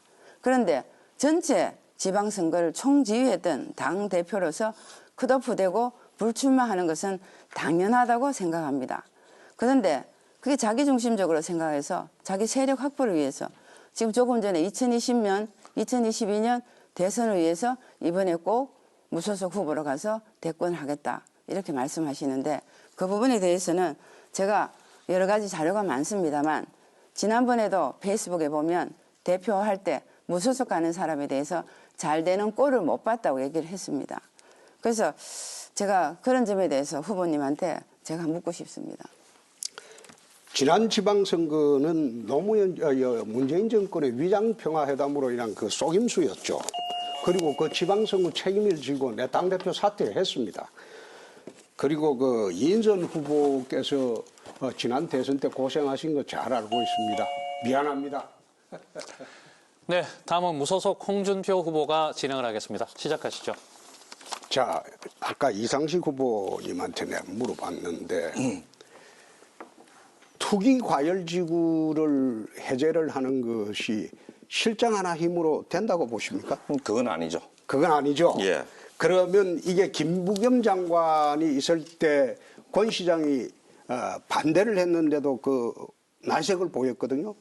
그런데 전체 지방선거를 총지휘했던 당대표로서 컷오프되고 불출마하는 것은 당연하다고 생각합니다. 그런데 그게 자기중심적으로 생각해서 자기 세력 확보를 위해서 지금 조금 전에 2020년, 2022년 대선을 위해서 이번에 꼭 무소속 후보로 가서 대권하겠다 이렇게 말씀하시는데 그 부분에 대해서는 제가 여러 가지 자료가 많습니다만 지난번에도 페이스북에 보면 대표할 때 무소속 가는 사람에 대해서 잘 되는 꼴을 못 봤다고 얘기를 했습니다. 그래서 제가 그런 점에 대해서 후보님한테 제가 묻고 싶습니다. 지난 지방선거는 노무현 문재인 정권의 위장평화회담으로 인한 그 속임수였죠. 그리고 그 지방선거 책임을 지고 내 당대표 사퇴를 했습니다. 그리고 그 이인선 후보께서 지난 대선 때 고생하신 거 잘 알고 있습니다. 미안합니다. 네, 다음은 무소속 홍준표 후보가 진행을 하겠습니다. 시작하시죠. 자, 아까 이상식 후보님한테 내가 물어봤는데 투기과열지구를 해제를 하는 것이 실정 하나 힘으로 된다고 보십니까? 그건 아니죠. 그건 아니죠. 예. 그러면 이게 김부겸 장관이 있을 때 권 시장이 반대를 했는데도 그 난색을 보였거든요.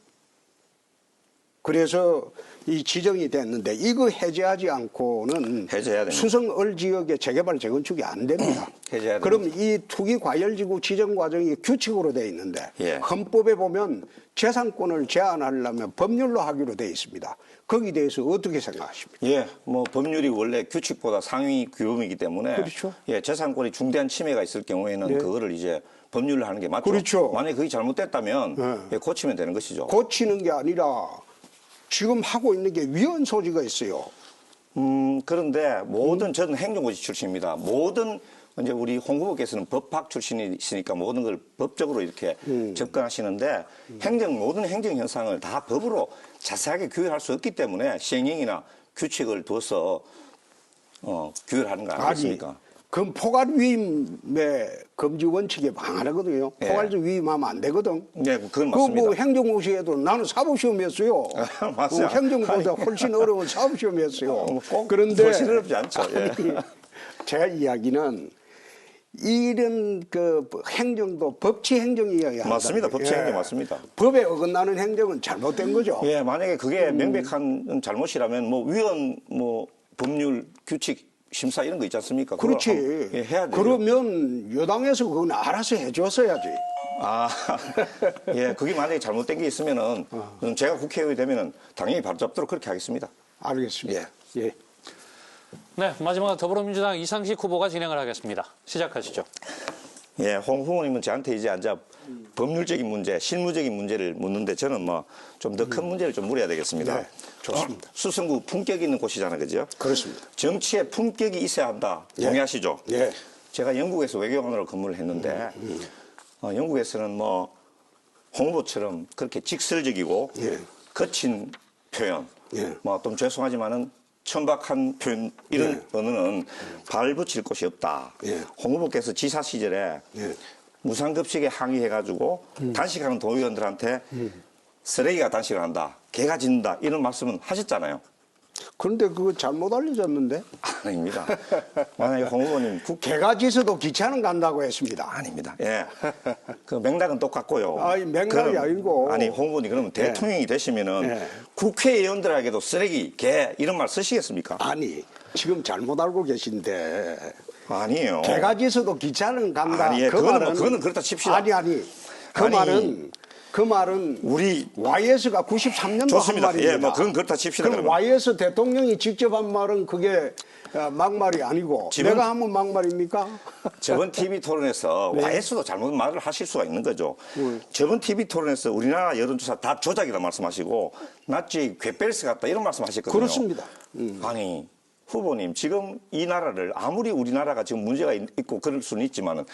그래서 이 지정이 됐는데 이거 해제하지 않고는 해제해야 됩니다. 수성을 지역의 재개발 재건축이 안 됩니다. 해제해야 그럼 이 투기과열지구 지정 과정이 규칙으로 돼 있는데 예. 헌법에 보면 재산권을 제한하려면 법률로 하기로 돼 있습니다. 거기에 대해서 어떻게 생각하십니까? 예, 뭐 법률이 원래 규칙보다 상위 규범이기 때문에 그렇죠. 예, 재산권이 중대한 침해가 있을 경우에는 네. 그거를 이제 법률로 하는 게 맞죠. 그렇죠. 만약에 그게 잘못됐다면 네. 예, 고치면 되는 것이죠. 고치는 게 아니라 지금 하고 있는 게 위헌 소지가 있어요. 그런데 모든 저는 행정고시 출신입니다. 모든 이제 우리 홍 후보께서는 법학 출신이시니까 모든 걸 법적으로 이렇게 접근하시는데 모든 행정 현상을 다 법으로 자세하게 규율할 수 없기 때문에 시행령이나 규칙을 둬서 규율하는 거 아니겠습니까? 아니, 그럼 포괄 위임의 금지 원칙에 방하거든요. 예. 포괄적 위임하면 안 되거든. 네, 그건 그 맞습니다. 뭐 행정고시에도 나는 사법시험이었어요. 맞아요. 행정보다 훨씬 어려운 사법시험이었어요. 꼭 그런데 훨씬 어렵지 않죠. 예. 아니, 제가 이야기는 이런 그 행정도 법치 행정이어야 한다. 맞습니다. 법치 행정 맞습니다. 법에 어긋나는 행정은 잘못된 거죠. 예, 만약에 그게 명백한 잘못이라면 뭐 위헌 뭐 법률 규칙 심사 이런 거 있지 않습니까? 그걸 그렇지. 예, 해야 돼요. 그러면 여당에서 그건 알아서 해줬어야지. 아, 예, 그게 만약에 잘못된 게 있으면은 제가 국회의원이 되면은 당연히 바로잡도록 그렇게 하겠습니다. 알겠습니다. 예. 네, 마지막으로 더불어민주당 이상식 후보가 진행을 하겠습니다. 시작하시죠. 예, 홍 후보님은 저한테 이제 앉아 법률적인 문제, 실무적인 문제를 묻는데 저는 뭐 좀 더 큰 문제를 좀 물어야 되겠습니다. 네, 좋습니다. 수성구 품격 있는 곳이잖아요, 그죠? 그렇습니다. 정치에 품격이 있어야 한다. 예. 동의하시죠? 예. 제가 영국에서 외교관으로 근무를 했는데 영국에서는 뭐 홍 후보처럼 그렇게 직설적이고 예. 거친 표현, 예. 뭐 좀 죄송하지만은 천박한 표현 이런 예. 언어는 발 붙일 곳이 없다. 예. 홍 후보께서 지사 시절에 예. 무상급식에 항의해가지고 단식하는 도의원들한테 쓰레기가 단식을 한다, 개가 짖는다 이런 말씀은 하셨잖아요. 그런데 그거 잘못 알려졌는데 아닙니다. 만약에 홍 후보님 개가 짖어도 기차는 간다고 했습니다. 아닙니다. 예. 그 맥락은 똑같고요. 아니, 맥락이 아니고. 아니, 홍 후보님 그러면 대통령이 되시면은 예. 국회의원들에게도 쓰레기, 개 이런 말 쓰시겠습니까? 아니 지금 잘못 알고 계신데 아니에요. 개가 짖어도 기차는 간다. 아니, 예, 그 그거는 말은 그거는 그렇다 칩시다. 아니 그 아니. 말은 그 말은 우리 YS가 93년도 한 좋습니다. 말입니다. 예, 뭐 그건 그렇다 칩시다. 그럼 그러면. YS 대통령이 직접 한 말은 그게 막말이 아니고 지금- 내가 하면 막말입니까? 저번 TV 토론에서 네. YS도 잘못 말을 하실 수가 있는 거죠. 저번 TV 토론에서 우리나라 여론조사 다 조작이라 말씀하시고 나치 괴벨스 같다 이런 말씀하셨거든요. 그렇습니다. 아니 후보님 지금 이 나라를 아무리 우리나라가 지금 문제가 있고 그럴 수는 있지만은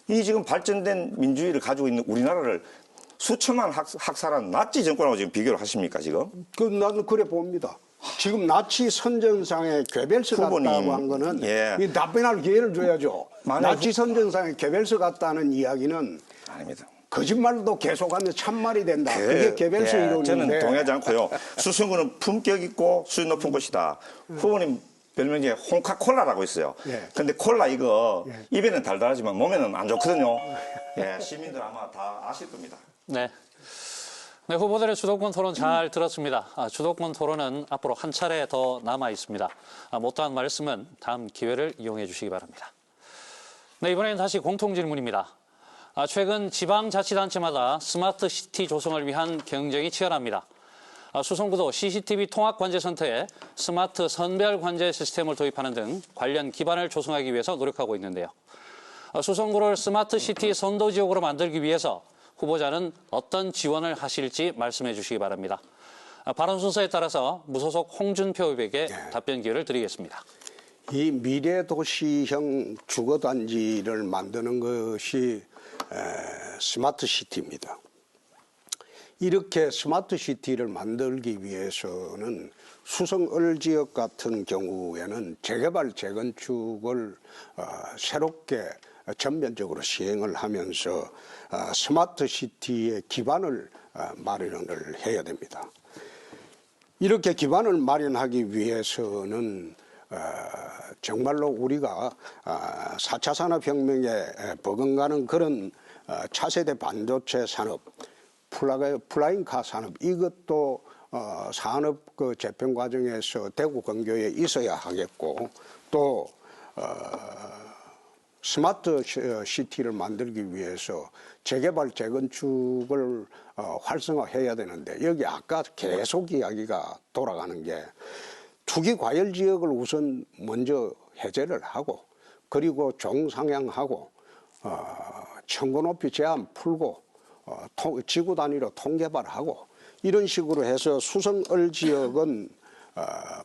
이 지금 발전된 민주주의를 가지고 있는 우리나라를 수천만 학살한 나치 정권하고 지금 비교를 하십니까 지금? 나는 그래 봅니다. 지금 나치 선전상에 괴벨스 후보님, 같다고 한 거는 예. 이 답변할 기회를 줘야죠. 만약 나치 선전상에 괴벨스 같다는 이야기는 아닙니다. 거짓말도 계속하면 참말이 된다. 그게 괴벨스 예, 이론인데. 저는 동의하지 않고요. 수성구는 품격 있고 수준 높은 곳이다. 후보님 별명 중에 홍카콜라라고 있어요. 예. 근데 콜라 이거 입에는 달달하지만 몸에는 안 좋거든요. 예, 시민들 아마 다 아실 겁니다. 네. 네, 후보들의 주도권 토론 잘 들었습니다. 주도권 토론은 앞으로 한 차례 더 남아 있습니다. 못다한 말씀은 다음 기회를 이용해 주시기 바랍니다. 네, 이번에는 다시 공통 질문입니다. 최근 지방자치단체마다 스마트 시티 조성을 위한 경쟁이 치열합니다. 수성구도 CCTV 통합관제센터에 스마트 선별관제 시스템을 도입하는 등 관련 기반을 조성하기 위해서 노력하고 있는데요. 수성구를 스마트 시티 선도 지역으로 만들기 위해서 후보자는 어떤 지원을 하실지 말씀해 주시기 바랍니다. 발언 순서에 따라서 무소속 홍준표 의원에게 답변 기회를 드리겠습니다. 이 미래도시형 주거단지를 만드는 것이 스마트 시티입니다. 이렇게 스마트 시티를 만들기 위해서는 수성을 지역 같은 경우에는 재개발, 재건축을 새롭게 전면적으로 시행을 하면서 스마트 시티의 기반을 마련을 해야 됩니다. 이렇게 기반을 마련하기 위해서는 정말로 우리가 4차 산업혁명에 버금가는 그런 차세대 반도체 산업, 플라잉카 산업 이것도 산업 그 재편 과정에서 대구 근교에 있어야 하겠고 또 스마트 시티를 만들기 위해서 재개발 재건축을 활성화해야 되는데 여기 아까 계속 이야기가 돌아가는 게 투기 과열 지역을 우선 먼저 해제를 하고 그리고 종상향하고 청구 높이 제한 풀고 지구 단위로 통개발하고 이런 식으로 해서 수성을 지역은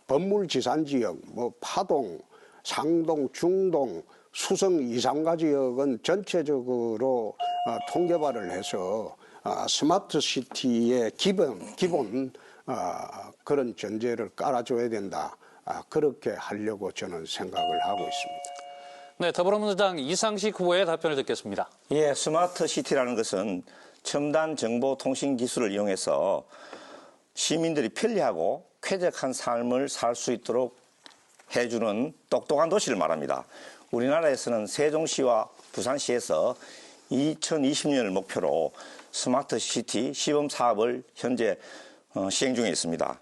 법물지산 지역, 뭐 파동, 상동, 중동, 수성 2, 3가 지역은 전체적으로 통개발을 해서 스마트 시티의 기본 그런 전제를 깔아줘야 된다. 그렇게 하려고 저는 생각을 하고 있습니다. 네, 더불어민주당 이상식 후보의 답변을 듣겠습니다. 예, 스마트 시티라는 것은 첨단 정보 통신 기술을 이용해서 시민들이 편리하고 쾌적한 삶을 살 수 있도록 해주는 똑똑한 도시를 말합니다. 우리나라에서는 세종시와 부산시에서 2020년을 목표로 스마트 시티 시범 사업을 현재 시행 중에 있습니다.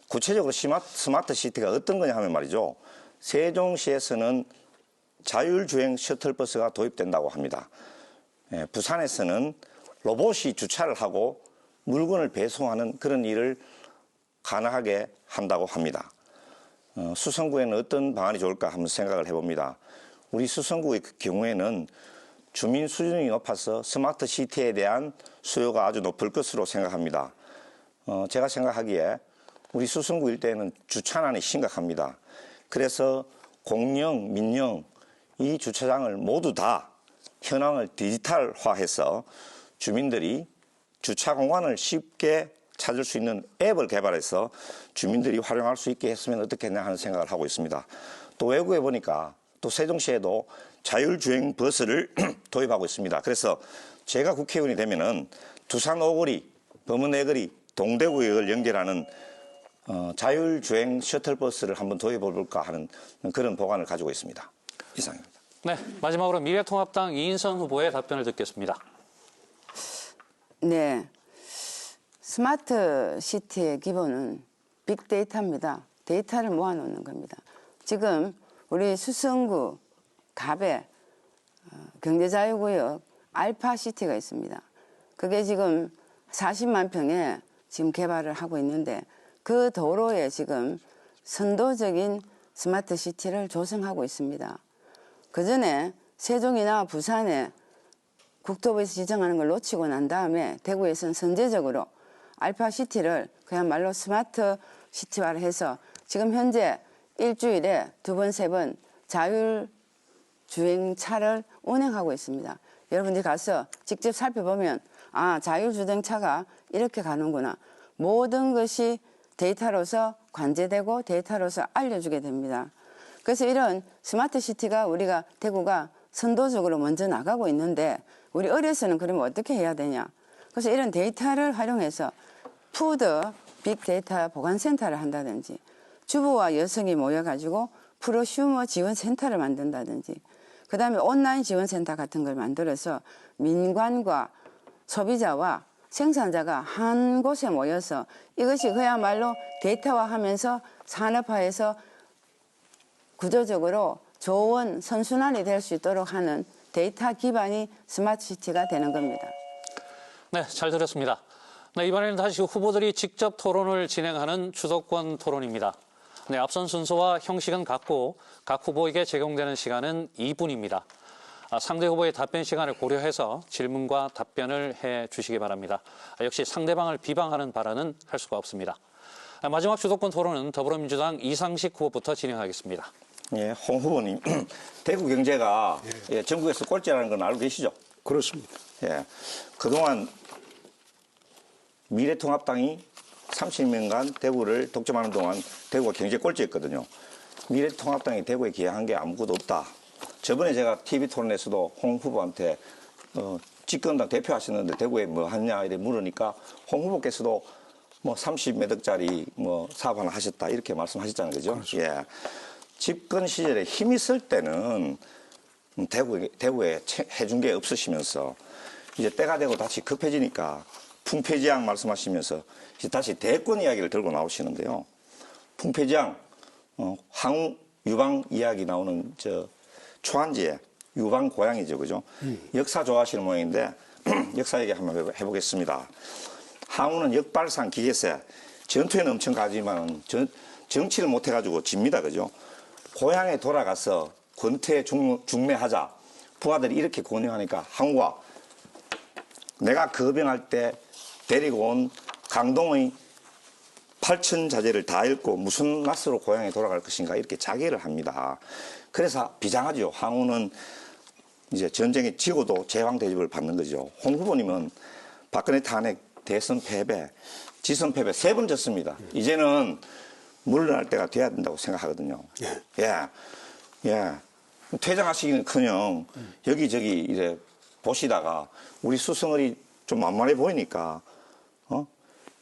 구체적으로 스마트 시티가 어떤 거냐 하면 말이죠. 세종시에서는 자율주행 셔틀버스가 도입된다고 합니다. 부산에서는 로봇이 주차를 하고 물건을 배송하는 그런 일을 가능하게 한다고 합니다. 수성구에는 어떤 방안이 좋을까 한번 생각을 해봅니다. 우리 수성구의 경우에는 주민 수준이 높아서 스마트 시티에 대한 수요가 아주 높을 것으로 생각합니다. 제가 생각하기에 우리 수성구 일대에는 주차난이 심각합니다. 그래서 공영, 민영 이 주차장을 모두 다 현황을 디지털화해서 주민들이 주차 공간을 쉽게 찾을 수 있는 앱을 개발해서 주민들이 활용할 수 있게 했으면 어떻겠냐 하는 생각을 하고 있습니다. 또 외국에 보니까 또 세종시에도 자율주행 버스를 도입하고 있습니다. 그래서 제가 국회의원이 되면은 두산 오거리, 범은애거리, 동대구역을 연결하는 자율주행 셔틀버스를 한번 도입해볼까 하는 그런 보관을 가지고 있습니다. 이상입니다. 네, 마지막으로 미래통합당 이인선 후보의 답변을 듣겠습니다. 네, 스마트 시티의 기본은 빅데이터입니다. 데이터를 모아놓는 겁니다. 지금 우리 수성구 갑에 경제자유구역 알파시티가 있습니다. 그게 지금 40만 평에 지금 개발을 하고 있는데 그 도로에 지금 선도적인 스마트 시티를 조성하고 있습니다. 그 전에 세종이나 부산에 국토부에서 지정하는 걸 놓치고 난 다음에 대구에서는 선제적으로 알파시티를 그야말로 스마트 시티화를 해서 지금 현재 일주일에 2번, 3번 자율주행차를 운행하고 있습니다. 여러분들이 가서 직접 살펴보면 아, 자율주행차가 이렇게 가는구나. 모든 것이 데이터로서 관제되고 데이터로서 알려주게 됩니다. 그래서 이런 스마트 시티가 우리가 대구가 선도적으로 먼저 나가고 있는데 우리 어려서는 그러면 어떻게 해야 되냐. 그래서 이런 데이터를 활용해서 푸드 빅데이터 보관센터를 한다든지 주부와 여성이 모여가지고 프로슈머 지원센터를 만든다든지 그다음에 온라인 지원센터 같은 걸 만들어서 민관과 소비자와 생산자가 한 곳에 모여서 이것이 그야말로 데이터화하면서 산업화해서 구조적으로 좋은 선순환이 될 수 있도록 하는 데이터 기반이 스마트 시티가 되는 겁니다. 네, 잘 들었습니다. 네, 이번에는 다시 후보들이 직접 토론을 진행하는 주도권 토론입니다. 네, 앞선 순서와 형식은 같고 각 후보에게 제공되는 시간은 2분입니다. 상대 후보의 답변 시간을 고려해서 질문과 답변을 해 주시기 바랍니다. 역시 상대방을 비방하는 발언은 할 수가 없습니다. 마지막 주도권 토론은 더불어민주당 이상식 후보부터 진행하겠습니다. 예, 홍 후보님, 대구 경제가 예, 전국에서 꼴찌라는 건 알고 계시죠? 그렇습니다. 예, 그동안 미래통합당이 30년간 대구를 독점하는 동안 대구가 경제 꼴찌였거든요. 미래통합당이 대구에 기여한 게 아무것도 없다. 저번에 제가 TV 토론에서도 홍 후보한테 집권당 대표하셨는데 대구에 뭐 하냐 이렇게 물으니까 홍 후보께서도 뭐 30매덕짜리 뭐 사업 하나 하셨다 이렇게 말씀하셨잖아요, 그죠? 예. 집권 시절에 힘이 있을 때는 대구에 해준 게 없으시면서 이제 때가 되고 다시 급해지니까 풍패지향 말씀하시면서 이제 다시 대권 이야기를 들고 나오시는데요. 풍패지향, 항우 유방 이야기 나오는 저 초안지에 유방 고향이죠, 그죠? 역사 좋아하시는 모양인데 역사 얘기 한번 해보겠습니다. 항우는 역발상 기계세, 전투에는 엄청 가지만 정치를 못해가지고 집니다, 그죠? 고향에 돌아가서 권태 중매하자. 부하들이 이렇게 권유하니까 항우가 내가 거병할 때 데리고 온 강동의 8천 자제를 다 잃고 무슨 낯으로 고향에 돌아갈 것인가 이렇게 자계를 합니다. 그래서 비장하죠. 항우는 이제 전쟁에 지고도 제왕 대접을 받는 거죠. 홍 후보님은 박근혜 탄핵, 대선 패배, 지선 패배 3번 졌습니다. 이제는 물러날 때가 돼야 된다고 생각하거든요. 예. 예. 퇴장하시기는커녕 여기저기 이제 보시다가 우리 수성을이 좀 만만해 보이니까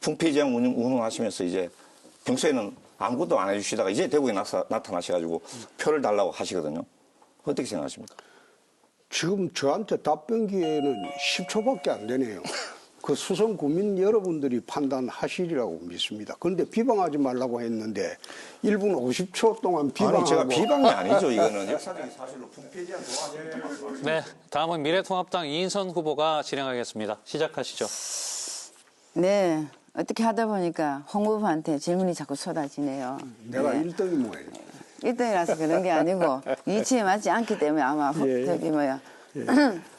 풍피지향 운운하시면서 이제 평소에는 아무것도 안 해주시다가 이제 대구에 나타나셔가지고 표를 달라고 하시거든요. 어떻게 생각하십니까? 지금 저한테 답변 기회는 10초밖에 안 되네요. 그 수성 구민 여러분들이 판단하시리라고 믿습니다. 그런데 비방하지 말라고 했는데 1분 50초 동안 비방하고. 아니, 제가 비방이 아니죠. 이거는 역사적인 사실로 풍패지향 좋아하시는 네, 다음은 미래통합당 이인선 후보가 진행하겠습니다. 시작하시죠. 네, 어떻게 하다 보니까 홍 후보한테 질문이 자꾸 쏟아지네요. 내가 네. 1등이 뭐예요? 1등이라서 그런 게 아니고 이치에 맞지 않기 때문에 아마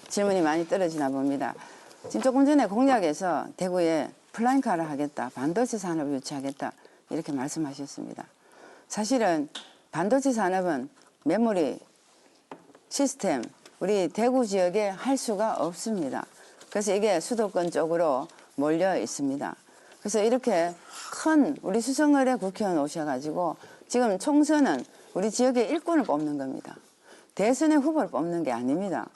질문이 많이 떨어지나 봅니다. 지금 조금 전에 공약에서 대구에 플라잉카를 하겠다, 반도체 산업을 유치하겠다 이렇게 말씀하셨습니다. 사실은 반도체 산업은 메모리 시스템 우리 대구 지역에 할 수가 없습니다. 그래서 이게 수도권 쪽으로 몰려 있습니다. 그래서 이렇게 큰 우리 수성을에 국회의원 오셔가지고 지금 총선은 우리 지역의 일꾼을 뽑는 겁니다. 대선의 후보를 뽑는 게 아닙니다.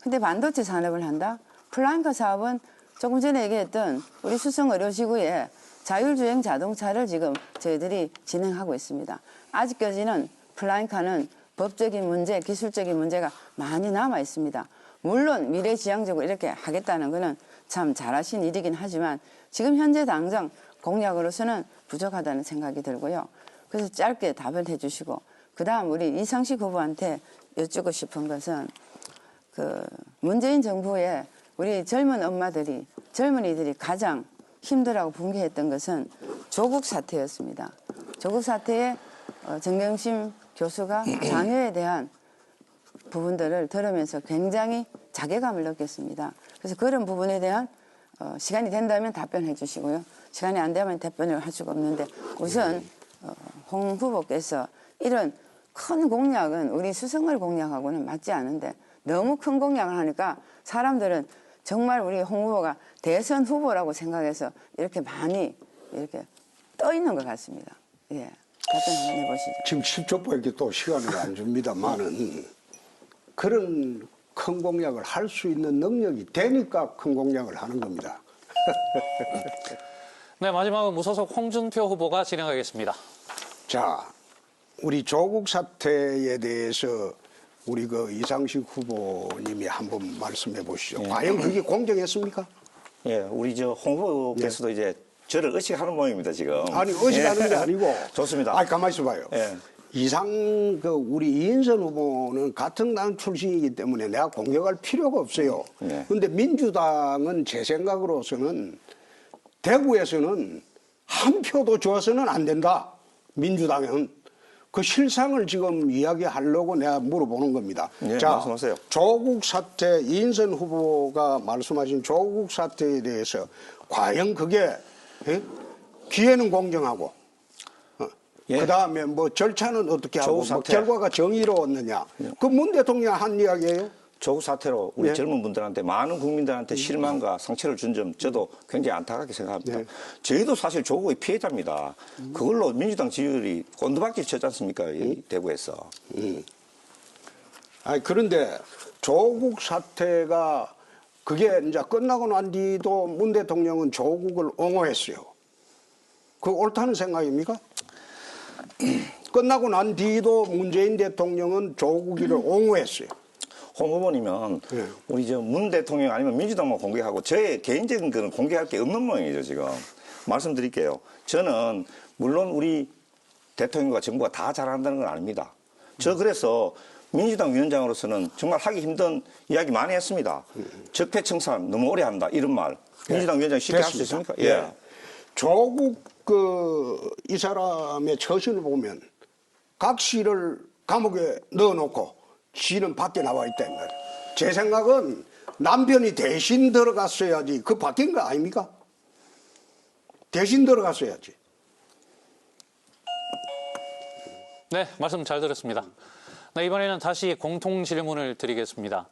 근데 반도체 산업을 한다? 플라잉카 사업은 조금 전에 얘기했던 우리 수성의료지구에 자율주행 자동차를 지금 저희들이 진행하고 있습니다. 아직까지는 플라잉카는 법적인 문제, 기술적인 문제가 많이 남아 있습니다. 물론 미래지향적으로 이렇게 하겠다는 것은 참 잘하신 일이긴 하지만 지금 현재 당장 공약으로서는 부족하다는 생각이 들고요. 그래서 짧게 답을 해주시고 그다음 우리 이상식 후보한테 여쭙고 싶은 것은 그 문재인 정부에 우리 젊은 엄마들이 젊은이들이 가장 힘들어하고 붕괴했던 것은 조국 사태였습니다. 조국 사태에 정경심 교수가 장애에 대한 부분들을 들으면서 굉장히 자괴감을 느꼈습니다. 그래서 그런 부분에 대한 시간이 된다면 답변해 주시고요. 시간이 안 되면 답변을 할 수가 없는데 우선 홍 후보께서 이런 큰 공약은 우리 수성을 공약하고는 맞지 않은데 너무 큰 공약을 하니까 사람들은 정말 우리 홍 후보가 대선 후보라고 생각해서 이렇게 많이 이렇게 떠 있는 것 같습니다. 예, 답변 한번 해보시죠. 지금 10초밖에 또 시간을 안 줍니다만은 그런 큰 공약을 할 수 있는 능력이 되니까 큰 공약을 하는 겁니다. 네, 마지막은 무소속 홍준표 후보가 진행하겠습니다. 자, 우리 조국 사태에 대해서 우리 그 이상식 후보님이 한번 말씀해 보시죠. 과연 그게 공정했습니까? 예, 우리 홍 후보께서도 이제 저를 의식하는 모양입니다, 지금. 아니, 의식하는 게 아니고. 좋습니다. 아니, 가만히 있어봐요. 예. 우리 이인선 후보는 같은 당 출신이기 때문에 내가 공격할 필요가 없어요. 그런데 민주당은 제 생각으로서는 대구에서는 한 표도 줘서는 안 된다. 민주당은. 그 실상을 지금 이야기하려고 내가 물어보는 겁니다. 예, 자, 말씀하세요. 조국 사태, 이인선 후보가 말씀하신 조국 사태에 대해서 과연 그게 기회는 공정하고 예. 그다음에 뭐 절차는 어떻게 하고 조국 뭐 사태. 결과가 정의로웠느냐. 그 문 대통령 한 이야기예요. 조국 사태로 우리 예. 젊은 분들한테 많은 국민들한테 실망과 상처를 준 점 저도 굉장히 안타깝게 생각합니다. 네. 저희도 사실 조국의 피해자입니다. 그걸로 민주당 지지율이 곤두박질 쳤지 않습니까? 이 대구에서. 아니 그런데 조국 사태가 그게 이제 끝나고 난 뒤도 문 대통령은 조국을 옹호했어요. 그 옳다는 생각입니까? 끝나고 난 뒤도 문재인 대통령은 조국이를 옹호했어요. 홍 후보님은 예. 우리 문 대통령 아니면 민주당만 공개하고 저의 개인적인 거는 공개할 게 없는 모양이죠, 지금. 말씀드릴게요. 저는 물론 우리 대통령과 정부가 다 잘한다는 건 아닙니다. 저 그래서 민주당 위원장으로서는 정말 하기 힘든 이야기 많이 했습니다. 적폐청산 너무 오래 한다 이런 말. 민주당 위원장이 쉽게 할 수 있습니까? 예. 조국 이 사람의 처신을 보면 각 시를 감옥에 넣어놓고 시는 밖에 나와 있다 말이에요. 제 생각은 남편이 대신 들어갔어야지. 그 바뀐 거 아닙니까? 대신 들어갔어야지. 네, 말씀 잘 들었습니다. 네, 이번에는 다시 공통 질문을 드리겠습니다.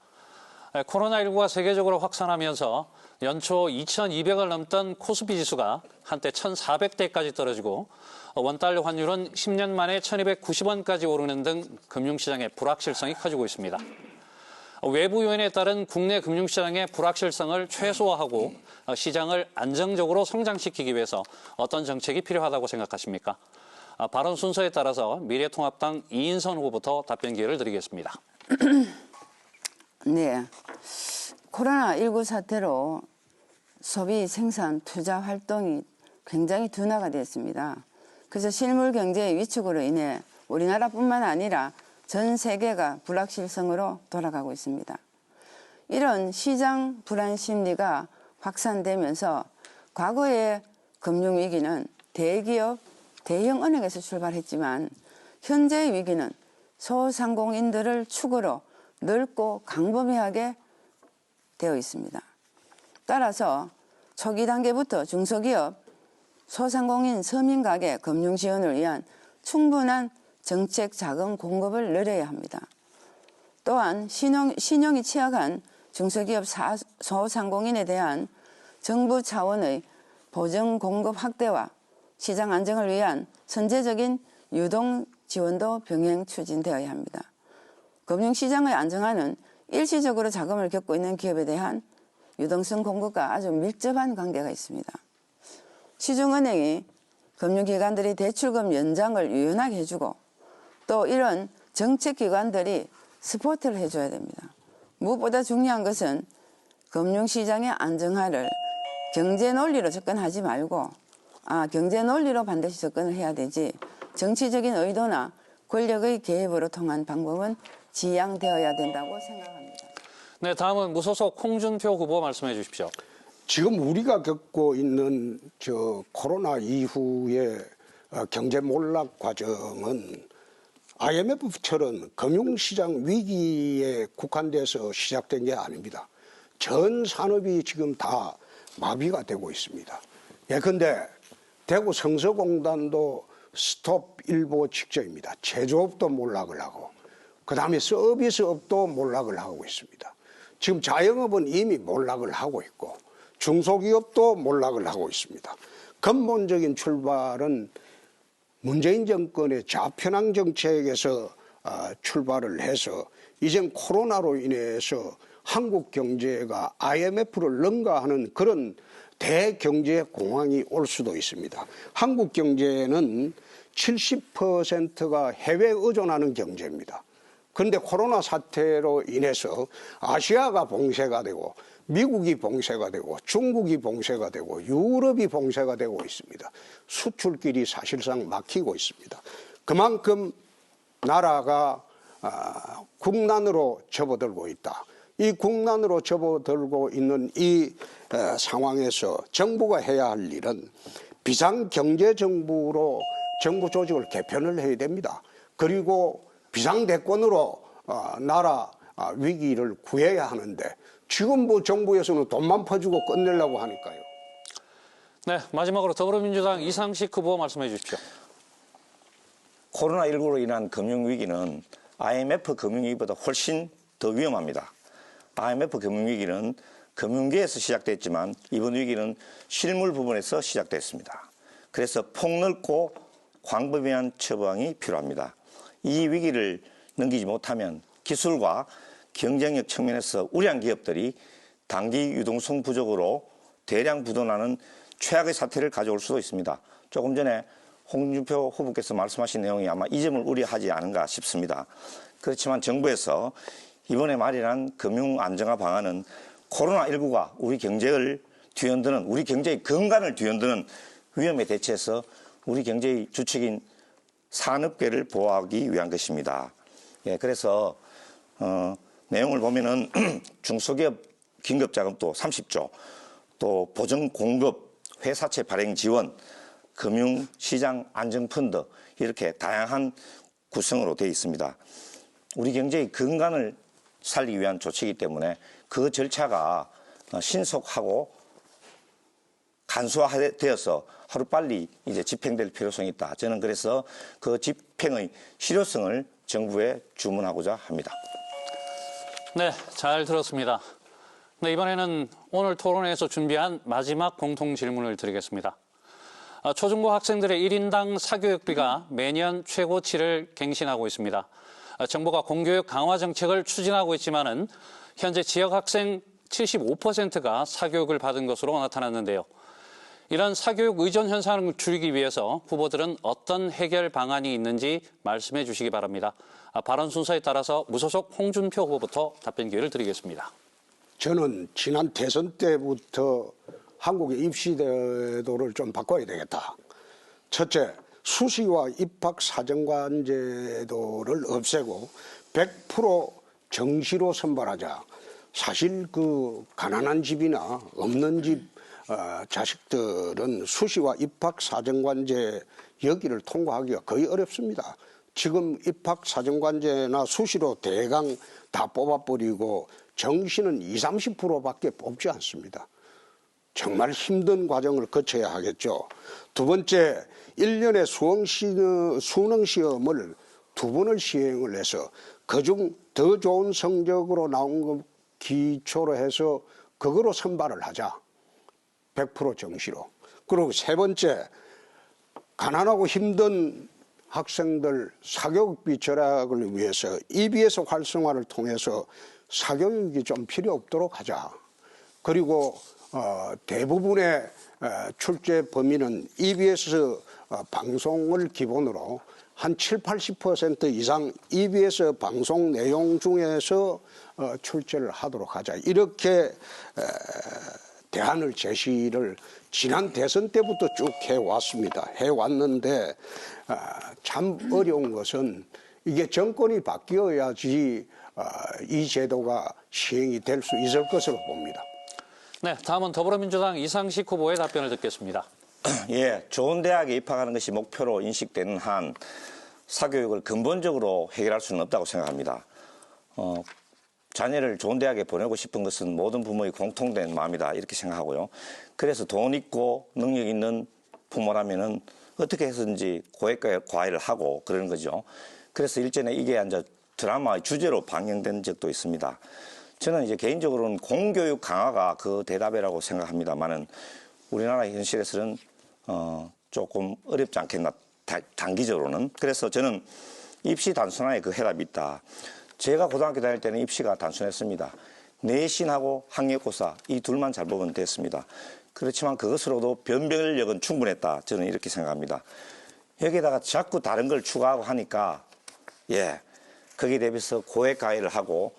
코로나19가 세계적으로 확산하면서 연초 2,200을 넘던 코스피 지수가 한때 1,400대까지 떨어지고 원달러 환율은 10년 만에 1,290원까지 오르는 등 금융시장의 불확실성이 커지고 있습니다. 외부 요인에 따른 국내 금융시장의 불확실성을 최소화하고 시장을 안정적으로 성장시키기 위해서 어떤 정책이 필요하다고 생각하십니까? 발언 순서에 따라서 미래통합당 이인선 후보부터 답변 기회를 드리겠습니다. 네. 코로나19 사태로 소비, 생산, 투자 활동이 굉장히 둔화가 됐습니다. 그래서 실물 경제의 위축으로 인해 우리나라뿐만 아니라 전 세계가 불확실성으로 돌아가고 있습니다. 이런 시장 불안 심리가 확산되면서 과거의 금융위기는 대기업, 대형 은행에서 출발했지만 현재의 위기는 소상공인들을 축으로 넓고 광범위하게 되어 있습니다. 따라서 초기 단계부터 중소기업, 소상공인, 서민가계 금융 지원을 위한 충분한 정책 자금 공급을 늘려야 합니다. 또한 신용이 취약한 중소기업 소상공인에 대한 정부 차원의 보증 공급 확대와 시장 안정을 위한 선제적인 유동 지원도 병행 추진되어야 합니다. 금융시장의 안정화는 일시적으로 자금을 겪고 있는 기업에 대한 유동성 공급과 아주 밀접한 관계가 있습니다. 시중은행이 금융기관들이 대출금 연장을 유연하게 해주고 또 이런 정책기관들이 스포트를 해줘야 됩니다. 무엇보다 중요한 것은 금융시장의 안정화를 경제 논리로 접근하지 말고 경제 논리로 반드시 접근을 해야 되지 정치적인 의도나 권력의 개입으로 통한 방법은 지양되어야 된다고 생각합니다. 네, 다음은 무소속 홍준표 후보 말씀해 주십시오. 지금 우리가 겪고 있는 코로나 이후의 경제 몰락 과정은 IMF처럼 금융시장 위기에 국한돼서 시작된 게 아닙니다. 전 산업이 지금 다 마비가 되고 있습니다. 예컨대 대구 성서공단도 스톱 일보 직전입니다. 제조업도 몰락을 하고 그다음에 서비스업도 몰락을 하고 있습니다. 지금 자영업은 이미 몰락을 하고 있고 중소기업도 몰락을 하고 있습니다. 근본적인 출발은 문재인 정권의 좌편향 정책에서 출발을 해서 이젠 코로나로 인해서 한국 경제가 IMF를 능가하는 그런 대경제 공황이 올 수도 있습니다. 한국 경제는 70%가 해외 의존하는 경제입니다. 그런데 코로나 사태로 인해서 아시아가 봉쇄가 되고 미국이 봉쇄가 되고 중국이 봉쇄가 되고 유럽이 봉쇄가 되고 있습니다. 수출길이 사실상 막히고 있습니다. 그만큼 나라가 국난으로 접어들고 있다. 이 국난으로 접어들고 있는 이 상황에서 정부가 해야 할 일은 비상경제정부로 정부 조직을 개편을 해야 됩니다. 그리고 비상대권으로 나라 위기를 구해야 하는데 지금 뭐 정부에서는 돈만 퍼주고 끝내려고 하니까요. 네, 마지막으로 더불어민주당 이상식 후보 말씀해 주십시오. 코로나19로 인한 금융위기는 IMF 금융위기보다 훨씬 더 위험합니다. IMF 금융위기는 금융계에서 시작됐지만 이번 위기는 실물 부분에서 시작됐습니다. 그래서 폭넓고 광범위한 처방이 필요합니다. 이 위기를 넘기지 못하면 기술과 경쟁력 측면에서 우량 기업들이 단기 유동성 부족으로 대량 부도나는 최악의 사태를 가져올 수도 있습니다. 조금 전에 홍준표 후보께서 말씀하신 내용이 아마 이 점을 우려하지 않은가 싶습니다. 그렇지만 정부에서 이번에 마련한 금융 안정화 방안은 코로나19가 우리 경제를 뒤흔드는, 우리 경제의 근간을 뒤흔드는 위험에 대처해서 우리 경제의 주축인 산업계를 보호하기 위한 것입니다. 예, 그래서 내용을 보면은 중소기업 긴급자금도 30조, 또 보증 공급, 회사채 발행 지원, 금융시장 안정펀드 이렇게 다양한 구성으로 되어 있습니다. 우리 경제의 근간을 살리기 위한 조치이기 때문에 그 절차가 신속하고 간소화되어서 하루빨리 이제 집행될 필요성이 있다. 저는 그래서 그 집행의 실효성을 정부에 주문하고자 합니다. 네, 잘 들었습니다. 네, 이번에는 오늘 토론회에서 준비한 마지막 공통 질문을 드리겠습니다. 초중고 학생들의 1인당 사교육비가 매년 최고치를 갱신하고 있습니다. 정부가 공교육 강화 정책을 추진하고 있지만은 현재 지역 학생 75%가 사교육을 받은 것으로 나타났는데요. 이런 사교육 의존 현상을 줄이기 위해서 후보들은 어떤 해결 방안이 있는지 말씀해 주시기 바랍니다. 발언 순서에 따라서 무소속 홍준표 후보부터 답변 기회를 드리겠습니다. 저는 지난 대선 때부터 한국의 입시제도를 좀 바꿔야 되겠다. 첫째, 수시와 입학 사정관 제도를 없애고 100% 정시로 선발하자. 사실 그 가난한 집이나 없는 집 자식들은 수시와 입학 사정관제 여기를 통과하기가 거의 어렵습니다. 지금 입학 사정관제나 수시로 대강 다 뽑아버리고 정시는 20, 30%밖에 뽑지 않습니다. 정말 힘든 과정을 거쳐야 하겠죠. 두 번째, 1년에 수능 시험을 2번을 시행을 해서 그중 더 좋은 성적으로 나온 것 기초로 해서 그거로 선발을 하자. 100% 정시로. 그리고 세 번째, 가난하고 힘든 학생들 사교육비 절약을 위해서 EBS 활성화를 통해서 사교육이 좀 필요 없도록 하자. 그리고 대부분의 출제 범위는 EBS 방송을 기본으로 한 7, 80% 이상 EBS 방송 내용 중에서 출제를 하도록 하자. 이렇게 대안을 제시를 지난 대선 때부터 쭉 해왔습니다. 해왔는데 참 어려운 것은 이게 정권이 바뀌어야지 이 제도가 시행이 될 수 있을 것으로 봅니다. 네, 다음은 더불어민주당 이상식 후보의 답변을 듣겠습니다. 예, 좋은 대학에 입학하는 것이 목표로 인식되는 한 사교육을 근본적으로 해결할 수는 없다고 생각합니다. 자녀를 좋은 대학에 보내고 싶은 것은 모든 부모의 공통된 마음이다 이렇게 생각하고요. 그래서 돈 있고 능력 있는 부모라면은 어떻게 해서든지 고액 과외를 하고 그러는 거죠. 그래서 일전에 이게 이제 드라마의 주제로 방영된 적도 있습니다. 저는 이제 개인적으로는 공교육 강화가 그 대답이라고 생각합니다만은 우리나라 현실에서는 조금 어렵지 않겠나 단기적으로는. 그래서 저는 입시 단순화에 그 해답이 있다. 제가 고등학교 다닐 때는 입시가 단순했습니다. 내신하고 학력고사 이 둘만 잘 보면 됐습니다. 그렇지만 그것으로도 변별력은 충분했다. 저는 이렇게 생각합니다. 여기에다가 자꾸 다른 걸 추가하고 하니까 거기에 대비해서 고액 과외를 하고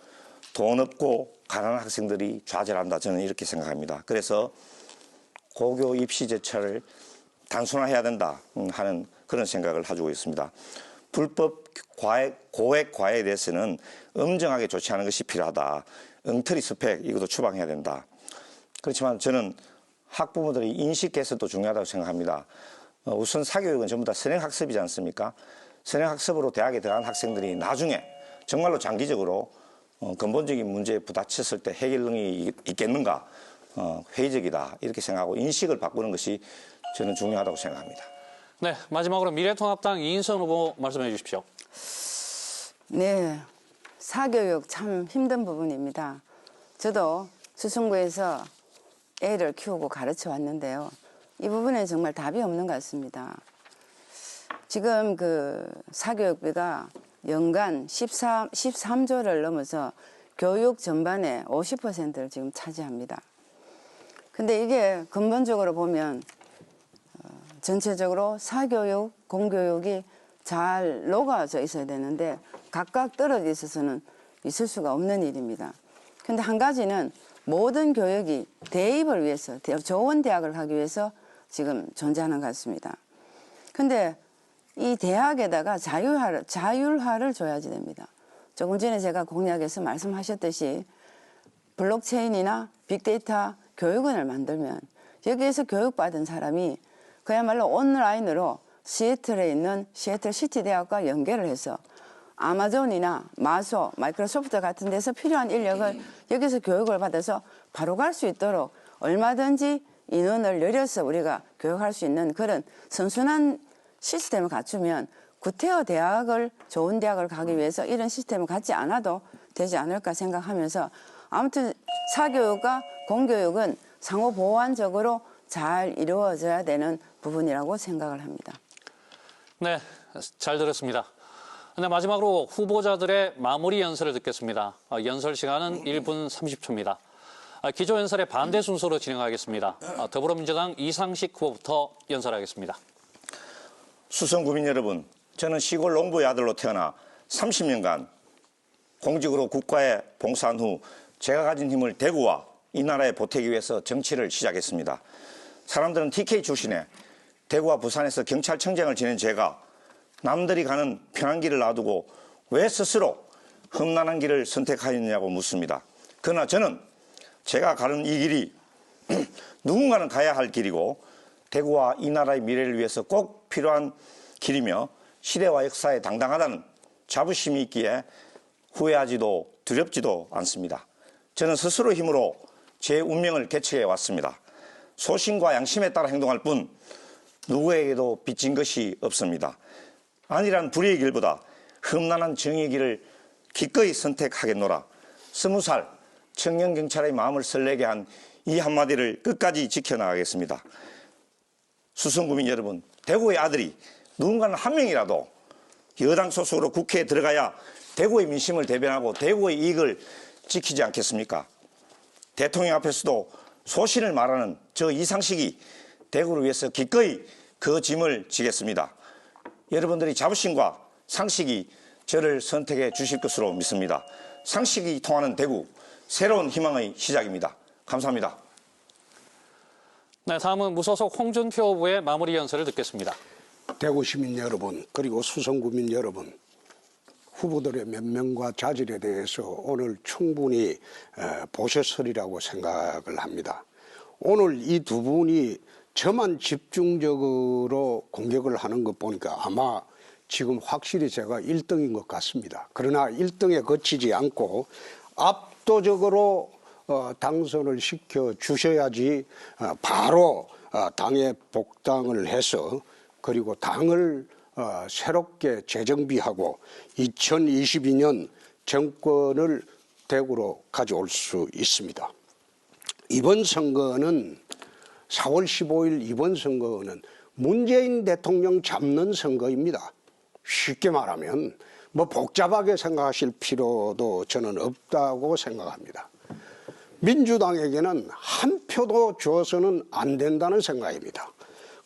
돈 없고 가난한 학생들이 좌절한다. 저는 이렇게 생각합니다. 그래서 고교 입시 제도를 단순화해야 된다 하는 그런 생각을 가지고 있습니다. 불법 고액 과외에 대해서는 엄정하게 조치하는 것이 필요하다. 엉터리 스펙 이것도 추방해야 된다. 그렇지만 저는 학부모들의 인식 개선도 중요하다고 생각합니다. 우선 사교육은 전부 다 선행학습이지 않습니까? 선행학습으로 대학에 들어간 학생들이 나중에 정말로 장기적으로 근본적인 문제에 부딪혔을 때 해결 능력이 있겠는가 회의적이다 이렇게 생각하고 인식을 바꾸는 것이 저는 중요하다고 생각합니다. 네, 마지막으로 미래통합당 이인선 후보 말씀해 주십시오. 네, 사교육 참 힘든 부분입니다. 저도 수성구에서 애를 키우고 가르쳐 왔는데요. 이 부분에 정말 답이 없는 것 같습니다. 지금 그 사교육비가 연간 13조를 넘어서 교육 전반의 50%를 지금 차지합니다. 근데 이게 근본적으로 보면 전체적으로 사교육, 공교육이 잘 녹아져 있어야 되는데 각각 떨어져 있어서는 있을 수가 없는 일입니다. 근데 한 가지는 모든 교육이 대입을 위해서, 좋은 대학을 가기 위해서 지금 존재하는 것 같습니다. 근데 이 대학에다가 자율화를 줘야지 됩니다. 조금 전에 제가 공약에서 말씀하셨듯이 블록체인이나 빅데이터 교육원을 만들면 여기에서 교육받은 사람이 그야말로 온라인으로 시애틀에 있는 시애틀 시티 대학과 연결을 해서 아마존이나 마소, 마이크로소프트 같은 데서 필요한 인력을 여기서 교육을 받아서 바로 갈 수 있도록 얼마든지 인원을 늘려서 우리가 교육할 수 있는 그런 선순환 시스템을 갖추면 구태여 대학을 좋은 대학을 가기 위해서 이런 시스템을 갖지 않아도 되지 않을까 생각하면서 아무튼 사교육과 공교육은 상호 보완적으로 잘 이루어져야 되는 부분이라고 생각을 합니다. 네, 잘 들었습니다. 네, 마지막으로 후보자들의 마무리 연설을 듣겠습니다. 연설 시간은 1분 30초입니다. 기조연설의 반대 순서로 진행하겠습니다. 더불어민주당 이상식 후보부터 연설하겠습니다. 수성구민 여러분, 저는 시골 농부의 아들로 태어나 30년간 공직으로 국가에 봉사한 후 제가 가진 힘을 대구와 이 나라에 보태기 위해서 정치를 시작했습니다. 사람들은 TK 출신에 대구와 부산에서 경찰청장을 지낸 제가 남들이 가는 편한 길을 놔두고 왜 스스로 험난한 길을 선택하였냐고 묻습니다. 그러나 저는 제가 가는 이 길이 누군가는 가야 할 길이고 대구와 이 나라의 미래를 위해서 꼭 필요한 길이며 시대와 역사에 당당하다는 자부심이 있기에 후회하지도 두렵지도 않습니다. 저는 스스로 힘으로 제 운명을 개척해 왔습니다. 소신과 양심에 따라 행동할 뿐 누구에게도 빚진 것이 없습니다. 안일한 불의의 길보다 험난한 정의의 길을 기꺼이 선택하겠노라. 20살 청년경찰의 마음을 설레게 한 이 한마디를 끝까지 지켜나가겠습니다. 수성구민 여러분, 대구의 아들이 누군가는 한 명이라도 여당 소속으로 국회에 들어가야 대구의 민심을 대변하고 대구의 이익을 지키지 않겠습니까? 대통령 앞에서도 소신을 말하는 저 이상식이 대구를 위해서 기꺼이 그 짐을 지겠습니다. 여러분들이 자부심과 상식이 저를 선택해 주실 것으로 믿습니다. 상식이 통하는 대구, 새로운 희망의 시작입니다. 감사합니다. 네, 다음은 무소속 홍준표 후보의 마무리 연설을 듣겠습니다. 대구 시민 여러분, 그리고 수성구민 여러분, 후보들의 면면과 자질에 대해서 오늘 충분히 보셨으리라고 생각을 합니다. 오늘 이 두 분이 저만 집중적으로 공격을 하는 것 보니까 아마 지금 확실히 제가 1등인 것 같습니다. 그러나 1등에 그치지 않고 압도적으로 당선을 시켜 주셔야지 바로 당에 복당을 해서 그리고 당을 새롭게 재정비하고 2022년 정권을 대구로 가져올 수 있습니다. 이번 선거는 4월 15일 이번 선거는 문재인 대통령 잡는 선거입니다. 쉽게 말하면 뭐 복잡하게 생각하실 필요도 저는 없다고 생각합니다. 민주당에게는 한 표도 줘서는 안 된다는 생각입니다.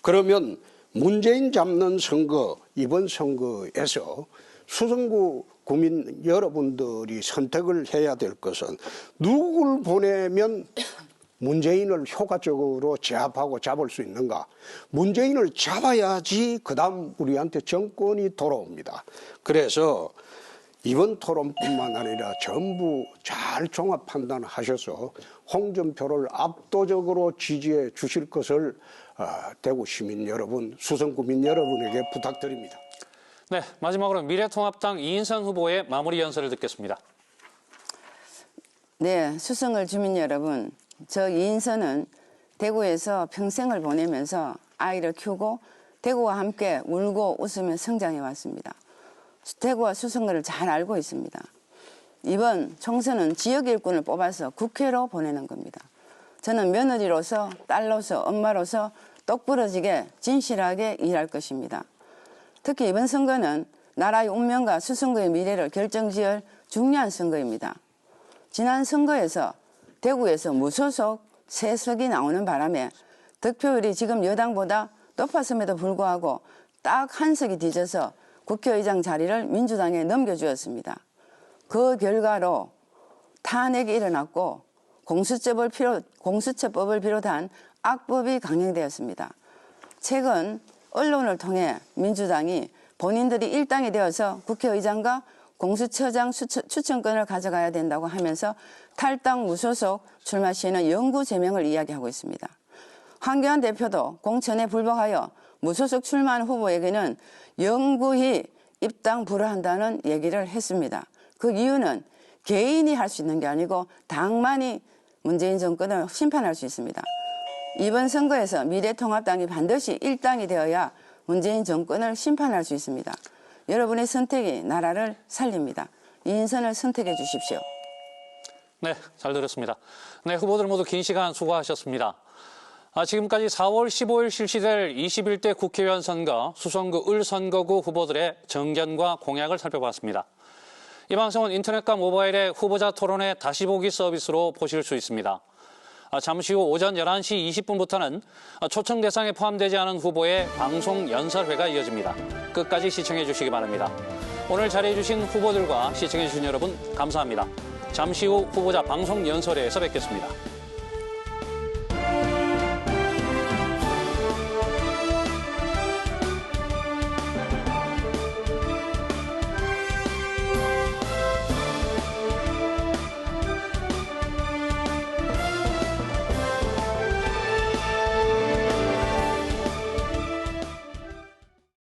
그러면 문재인 잡는 선거, 이번 선거에서 수성구 구민 여러분들이 선택을 해야 될 것은 누구를 보내면 문재인을 효과적으로 제압하고 잡을 수 있는가. 문재인을 잡아야지 그다음 우리한테 정권이 돌아옵니다. 그래서 이번 토론뿐만 아니라 전부 잘 종합 판단하셔서 홍준표를 압도적으로 지지해 주실 것을 대구 시민 여러분, 수성구민 여러분에게 부탁드립니다. 네, 마지막으로 미래통합당 이인선 후보의 마무리 연설을 듣겠습니다. 네, 수성을 주민 여러분, 저 이인선은 대구에서 평생을 보내면서 아이를 키우고 대구와 함께 울고 웃으며 성장해 왔습니다. 대구와 수성구를 잘 알고 있습니다. 이번 총선은 지역 일꾼을 뽑아서 국회로 보내는 겁니다. 저는 며느리로서, 딸로서, 엄마로서 똑부러지게 진실하게 일할 것입니다. 특히 이번 선거는 나라의 운명과 수성구의 미래를 결정지을 중요한 선거입니다. 지난 선거에서 대구에서 무소속 3석이 나오는 바람에 득표율이 지금 여당보다 높았음에도 불구하고 딱 1석이 뒤져서 국회의장 자리를 민주당에 넘겨주었습니다. 그 결과로 탄핵이 일어났고 공수처법을 비롯한 악법이 강행되었습니다. 최근 언론을 통해 민주당이 본인들이 일당이 되어서 국회의장과 공수처장 추천권을 가져가야 된다고 하면서 탈당 무소속 출마 시에는 영구 제명을 이야기하고 있습니다. 황교안 대표도 공천에 불복하여 무소속 출마한 후보에게는 영구히 입당 불허한다는 얘기를 했습니다. 그 이유는 개인이 할 수 있는 게 아니고 당만이 문재인 정권을 심판할 수 있습니다. 이번 선거에서 미래통합당이 반드시 일당이 되어야 문재인 정권을 심판할 수 있습니다. 여러분의 선택이 나라를 살립니다. 이인선을 선택해 주십시오. 네, 잘 들었습니다. 네, 후보들 모두 긴 시간 수고하셨습니다. 지금까지 4월 15일 실시될 21대 국회의원 선거 수성구 을선거구 후보들의 정견과 공약을 살펴봤습니다. 이 방송은 인터넷과 모바일의 후보자 토론회 다시 보기 서비스로 보실 수 있습니다. 잠시 후 오전 11시 20분부터는 초청 대상에 포함되지 않은 후보의 방송 연설회가 이어집니다. 끝까지 시청해 주시기 바랍니다. 오늘 자리해 주신 후보들과 시청해 주신 여러분 감사합니다. 잠시 후 후보자 방송 연설회에서 뵙겠습니다.